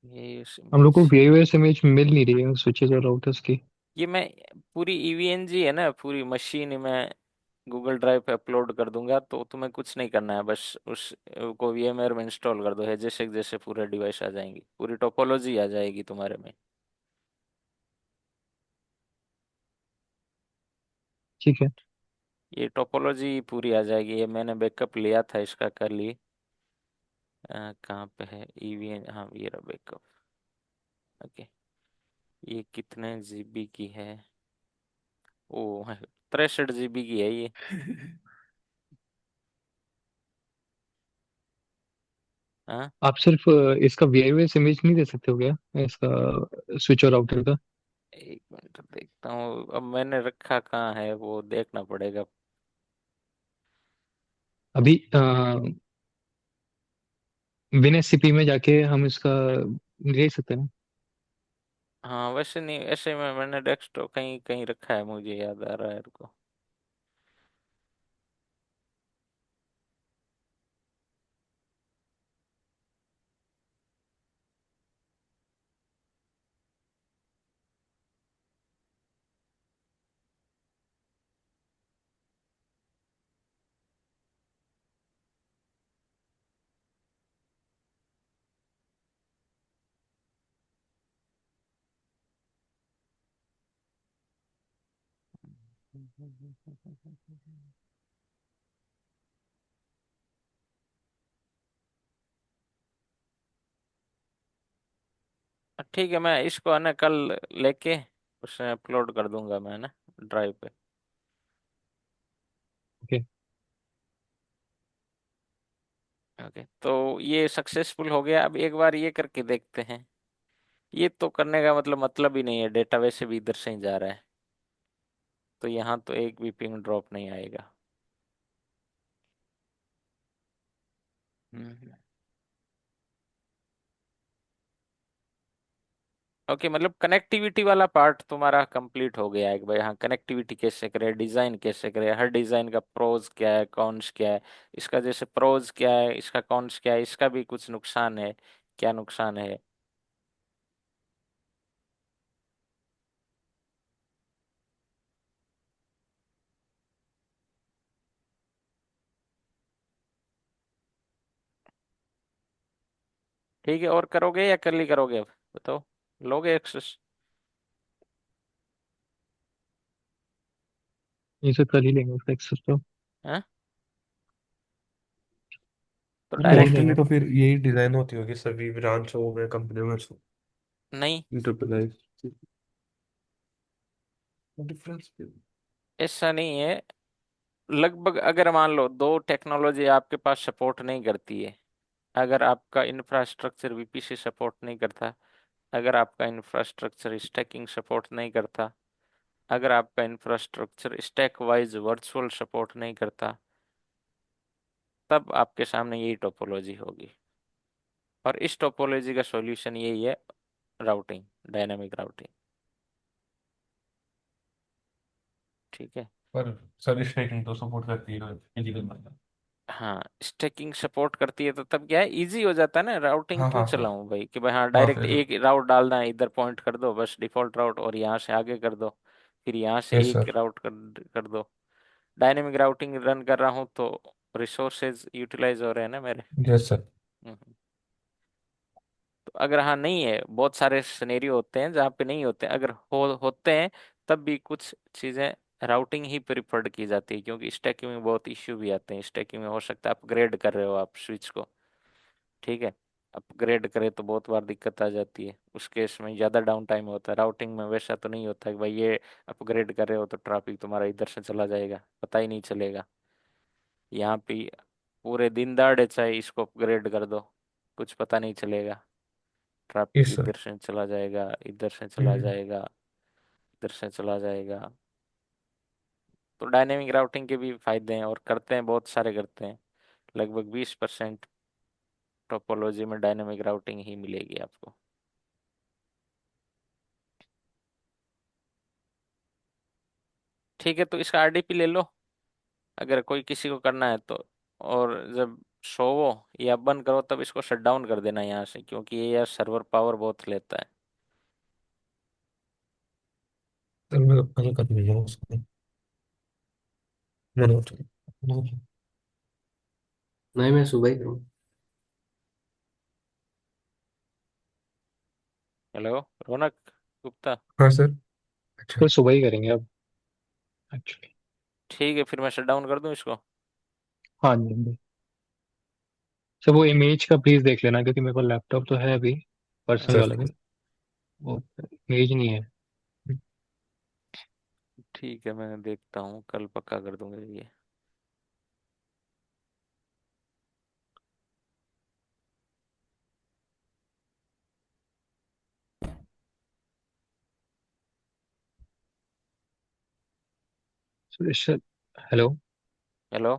ये इस हम लोग को इमेज, वीआईओएस इमेज मिल नहीं रही है स्विचेस और राउटर्स की। ये मैं पूरी EVNG है ना, पूरी मशीन मैं गूगल ड्राइव पे अपलोड कर दूंगा। तो तुम्हें कुछ नहीं करना है, बस उस को VMware में इंस्टॉल कर दो है, जैसे जैसे पूरे डिवाइस आ जाएंगी, पूरी टोपोलॉजी आ जाएगी तुम्हारे में। ठीक है। ये टोपोलॉजी पूरी आ जाएगी। ये मैंने बैकअप लिया था इसका, कर ली। कहाँ पे है EVN, हाँ ये रहा बैकअप। ओके, ये कितने GB की है? ओ 63 GB की है ये। हाँ, आप सिर्फ इसका वीआईओएस इमेज नहीं दे सकते हो क्या इसका स्विच और राउटर का? एक मिनट देखता हूँ, अब मैंने रखा कहाँ है वो देखना पड़ेगा। अभी बिना एससीपी में जाके हम इसका देख सकते हैं। हाँ वैसे नहीं, ऐसे में मैंने डेस्कटॉप कहीं कहीं रखा है, मुझे याद आ रहा है रुको। ठीक है, मैं इसको है ना कल लेके उसमें अपलोड कर दूंगा मैं ना, ड्राइव पे। ओके। ओके, तो ये सक्सेसफुल हो गया। अब एक बार ये करके देखते हैं। ये तो करने का मतलब ही नहीं है, डेटा वैसे भी इधर से ही जा रहा है, तो यहाँ तो एक भी पिंग ड्रॉप नहीं आएगा। हम्म। ओके, कनेक्टिविटी वाला पार्ट तुम्हारा कंप्लीट हो गया है कि भाई हाँ कनेक्टिविटी कैसे करे, डिजाइन कैसे करे, हर डिजाइन का प्रोज क्या है, कॉन्स क्या है। इसका जैसे प्रोज क्या है, इसका कॉन्स क्या है, इसका भी कुछ नुकसान है, क्या नुकसान है। ठीक है, और करोगे या कल ही करोगे अब बताओ, लोगे एक्सेस? ये सब कर ही लेंगे उसका एक्सेस तो। हाँ, तो कर ही डायरेक्ट। मोस्टली लेंगे। तो फिर यही डिजाइन होती होगी सभी ब्रांचों में, कंपनी में। नहीं, इंटरप्राइज डिफरेंस। ऐसा नहीं है। लगभग अगर मान लो दो टेक्नोलॉजी आपके पास सपोर्ट नहीं करती है, अगर आपका इंफ्रास्ट्रक्चर वीपीसी सपोर्ट नहीं करता, अगर आपका इंफ्रास्ट्रक्चर स्टैकिंग सपोर्ट नहीं करता, अगर आपका infrastructure stack wise virtual support नहीं करता, तब आपके सामने यही टोपोलॉजी होगी। और इस टोपोलॉजी का सॉल्यूशन यही है, राउटिंग, डायनामिक राउटिंग। ठीक है। पर सर्विस ट्रैकिंग तो सपोर्ट करती है फिजिकल मतलब। हाँ, स्टैकिंग सपोर्ट करती है, तो तब क्या है, इजी हो जाता है ना। राउटिंग हाँ क्यों हाँ सर। चलाऊं भाई कि भाई हाँ हाँ डायरेक्ट फिर। एक राउट डालना है, इधर पॉइंट कर दो बस डिफॉल्ट राउट, और यहाँ से आगे कर दो, फिर यहाँ से यस एक सर। राउट कर दो। डायनेमिक राउटिंग रन कर रहा हूँ तो रिसोर्सेज यूटिलाइज हो रहे हैं ना मेरे। Yes sir. हम्म। तो अगर हाँ नहीं है, बहुत सारे सिनेरियो होते हैं जहाँ पे नहीं होते, अगर होते हैं तब भी कुछ चीज़ें राउटिंग ही प्रिफर्ड की जाती है, क्योंकि स्टैकिंग में बहुत इश्यू भी आते हैं। स्टैकिंग में हो सकता है अपग्रेड कर रहे हो आप स्विच को, ठीक है, अपग्रेड करे तो बहुत बार दिक्कत आ जाती है, उस केस में ज़्यादा डाउन टाइम होता है। राउटिंग में वैसा तो नहीं होता कि भाई ये अपग्रेड कर रहे हो तो ट्रैफिक तुम्हारा इधर से चला जाएगा, पता ही नहीं चलेगा। यहाँ पे पूरे दिन दहाड़े चाहे इसको अपग्रेड कर दो, कुछ पता नहीं चलेगा, ट्रैफिक यस सर। इधर से चला जाएगा, इधर से चला हम्म। जाएगा, इधर से चला जाएगा। तो डायनेमिक राउटिंग के भी फायदे हैं, और करते हैं बहुत सारे करते हैं। लगभग 20% टोपोलॉजी में डायनेमिक राउटिंग ही मिलेगी आपको। ठीक है, तो इसका आरडीपी ले लो अगर कोई किसी को करना है तो। और जब सोवो या बंद करो तब इसको शट डाउन कर देना यहाँ से, क्योंकि ये यार सर्वर पावर बहुत लेता है। सर मैं कल कर लीजिए उसको। मनोज। मनोज। नहीं, मैं सुबह ही करूँ। हेलो, रौनक गुप्ता। हाँ सर। अच्छा। तो सुबह ही करेंगे अब एक्चुअली। ठीक है, फिर मैं शट डाउन कर दूं इसको। हाँ जी। सर वो इमेज का प्लीज देख लेना, क्योंकि मेरे को लैपटॉप तो है अभी, पर्सनल हाँ, सर। वाला भी, वो इमेज नहीं है। ठीक है, मैं देखता हूँ, कल पक्का कर दूंगा ये। Sir, hello. हेलो।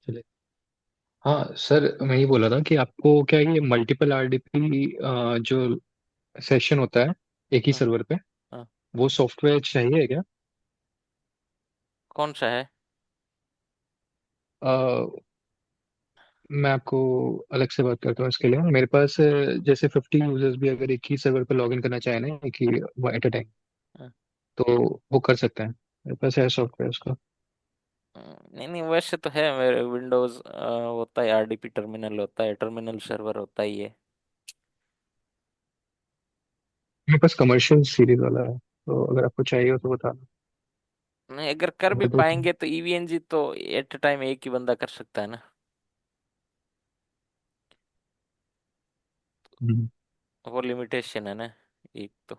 चलिए। हाँ सर, मैं ये बोला था कि आपको क्या ये मल्टीपल आरडीपी जो सेशन होता है एक ही हाँ, सर्वर पे, हाँ, वो सॉफ्टवेयर चाहिए क्या? कौन सा है? मैं आपको अलग से बात करता हूँ इसके लिए। मेरे पास जैसे 50 यूजर्स भी अगर एक ही सर्वर पर लॉग इन करना चाहे ना, एक ही एट अ टाइम, हाँ, तो वो कर सकते हैं। मेरे पास है सॉफ्टवेयर उसका। नहीं नहीं, वैसे तो है मेरे विंडोज होता है, आरडीपी टर्मिनल होता है, टर्मिनल सर्वर होता ही है। मेरे पास कमर्शियल सीरीज वाला है, तो अगर आपको चाहिए हो तो बता दो। नहीं, अगर कर भी अगर दो तीन। पाएंगे तो ईवीएनजी तो एट टाइम एक ही बंदा कर सकता है ना। हम्म, वो लिमिटेशन है ना एक तो।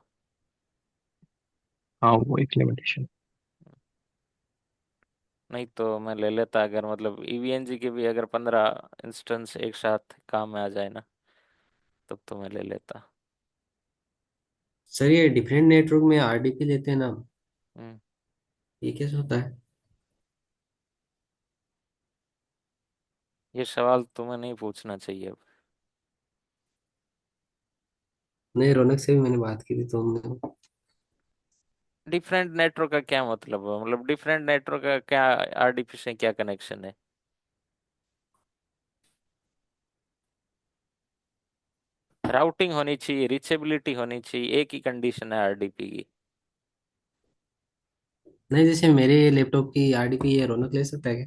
हाँ वो एक लिमिटेशन। नहीं तो मैं ले लेता, अगर मतलब ईवीएनजी के भी अगर 15 इंस्टेंस एक साथ काम में आ जाए ना, तब तो मैं ले लेता। सर ये डिफरेंट नेटवर्क में आरडीपी लेते हैं ना, हम्म। ये कैसे होता है? ये सवाल तुम्हें नहीं पूछना चाहिए अब। नहीं, रौनक से भी मैंने बात की थी तो उन्होंने। डिफरेंट नेटवर्क का क्या मतलब है, मतलब डिफरेंट नेटवर्क का क्या आरडीपी से क्या कनेक्शन है? राउटिंग होनी चाहिए, रिचेबिलिटी होनी चाहिए, एक ही कंडीशन है आरडीपी की। नहीं, जैसे मेरे लैपटॉप की आरडीपी है, रौनक ले सकता है क्या?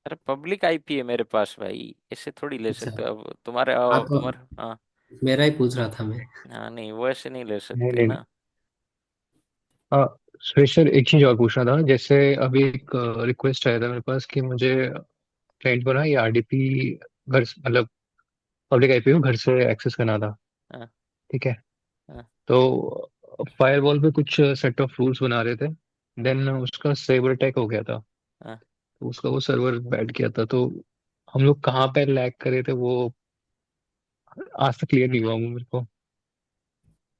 अरे पब्लिक आईपी है मेरे पास भाई, ऐसे थोड़ी ले अच्छा। सकते हो अब तुम्हारे हाँ तो तुम्हारे हाँ। मेरा ही पूछ रहा था मैं। हाँ नहीं, वो ऐसे नहीं ले नहीं सकते नहीं। ना। हाँ सुरेश सर, एक चीज और पूछना था। जैसे अभी एक रिक्वेस्ट आया था मेरे पास कि मुझे क्लाइंट को ना ये आरडीपी घर मतलब पब्लिक आईपी को घर से एक्सेस करना था। हाँ। ठीक है। हाँ। तो फायरवॉल पे कुछ सेट ऑफ रूल्स बना रहे थे। हाँ। देन उसका साइबर अटैक हो गया था। हाँ। तो उसका वो सर्वर बैठ गया था। तो हम लोग कहाँ पे लैग करे थे वो आज तक क्लियर नहीं हुआ वो मेरे को।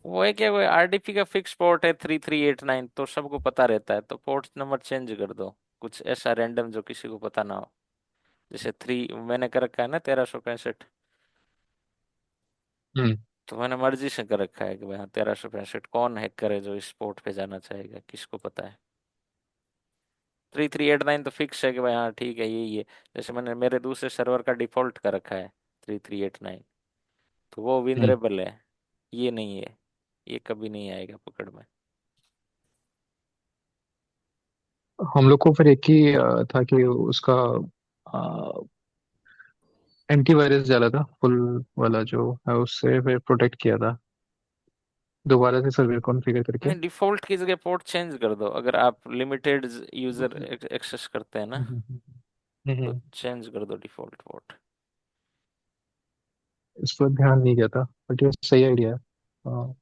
वो है क्या, वो आरडीपी का फिक्स पोर्ट है 3389, तो सबको पता रहता है, तो पोर्ट नंबर चेंज कर दो। कुछ ऐसा रैंडम जो किसी को पता ना हो। जैसे थ्री मैंने कर रखा है ना 1365, हम्म। तो मैंने मर्जी से कर रखा है कि भाई हाँ 1365 कौन हैक करे जो इस पोर्ट पे जाना चाहेगा, किसको पता है। 3389 तो फिक्स है कि भाई हाँ ठीक है यही है। जैसे मैंने मेरे दूसरे सर्वर का डिफॉल्ट कर रखा है 3389, तो वो हम्म। विनरेबल है। ये नहीं है, ये कभी नहीं आएगा पकड़ में। हम लोग को फिर एक ही था कि उसका एंटीवायरस डाला था फुल वाला जो है, उससे फिर प्रोटेक्ट किया था दोबारा से सर्वर कॉन्फ़िगर करके। नहीं, डिफॉल्ट की जगह पोर्ट चेंज कर दो, अगर आप लिमिटेड यूजर एक्सेस करते हैं ना, हम्म, हम्म, तो हम्म। चेंज कर दो डिफॉल्ट पोर्ट। इस पर ध्यान नहीं दिया था बट ये सही आइडिया है। हाँ,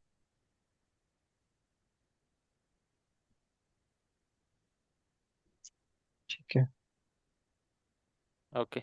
ठीक है। ओके।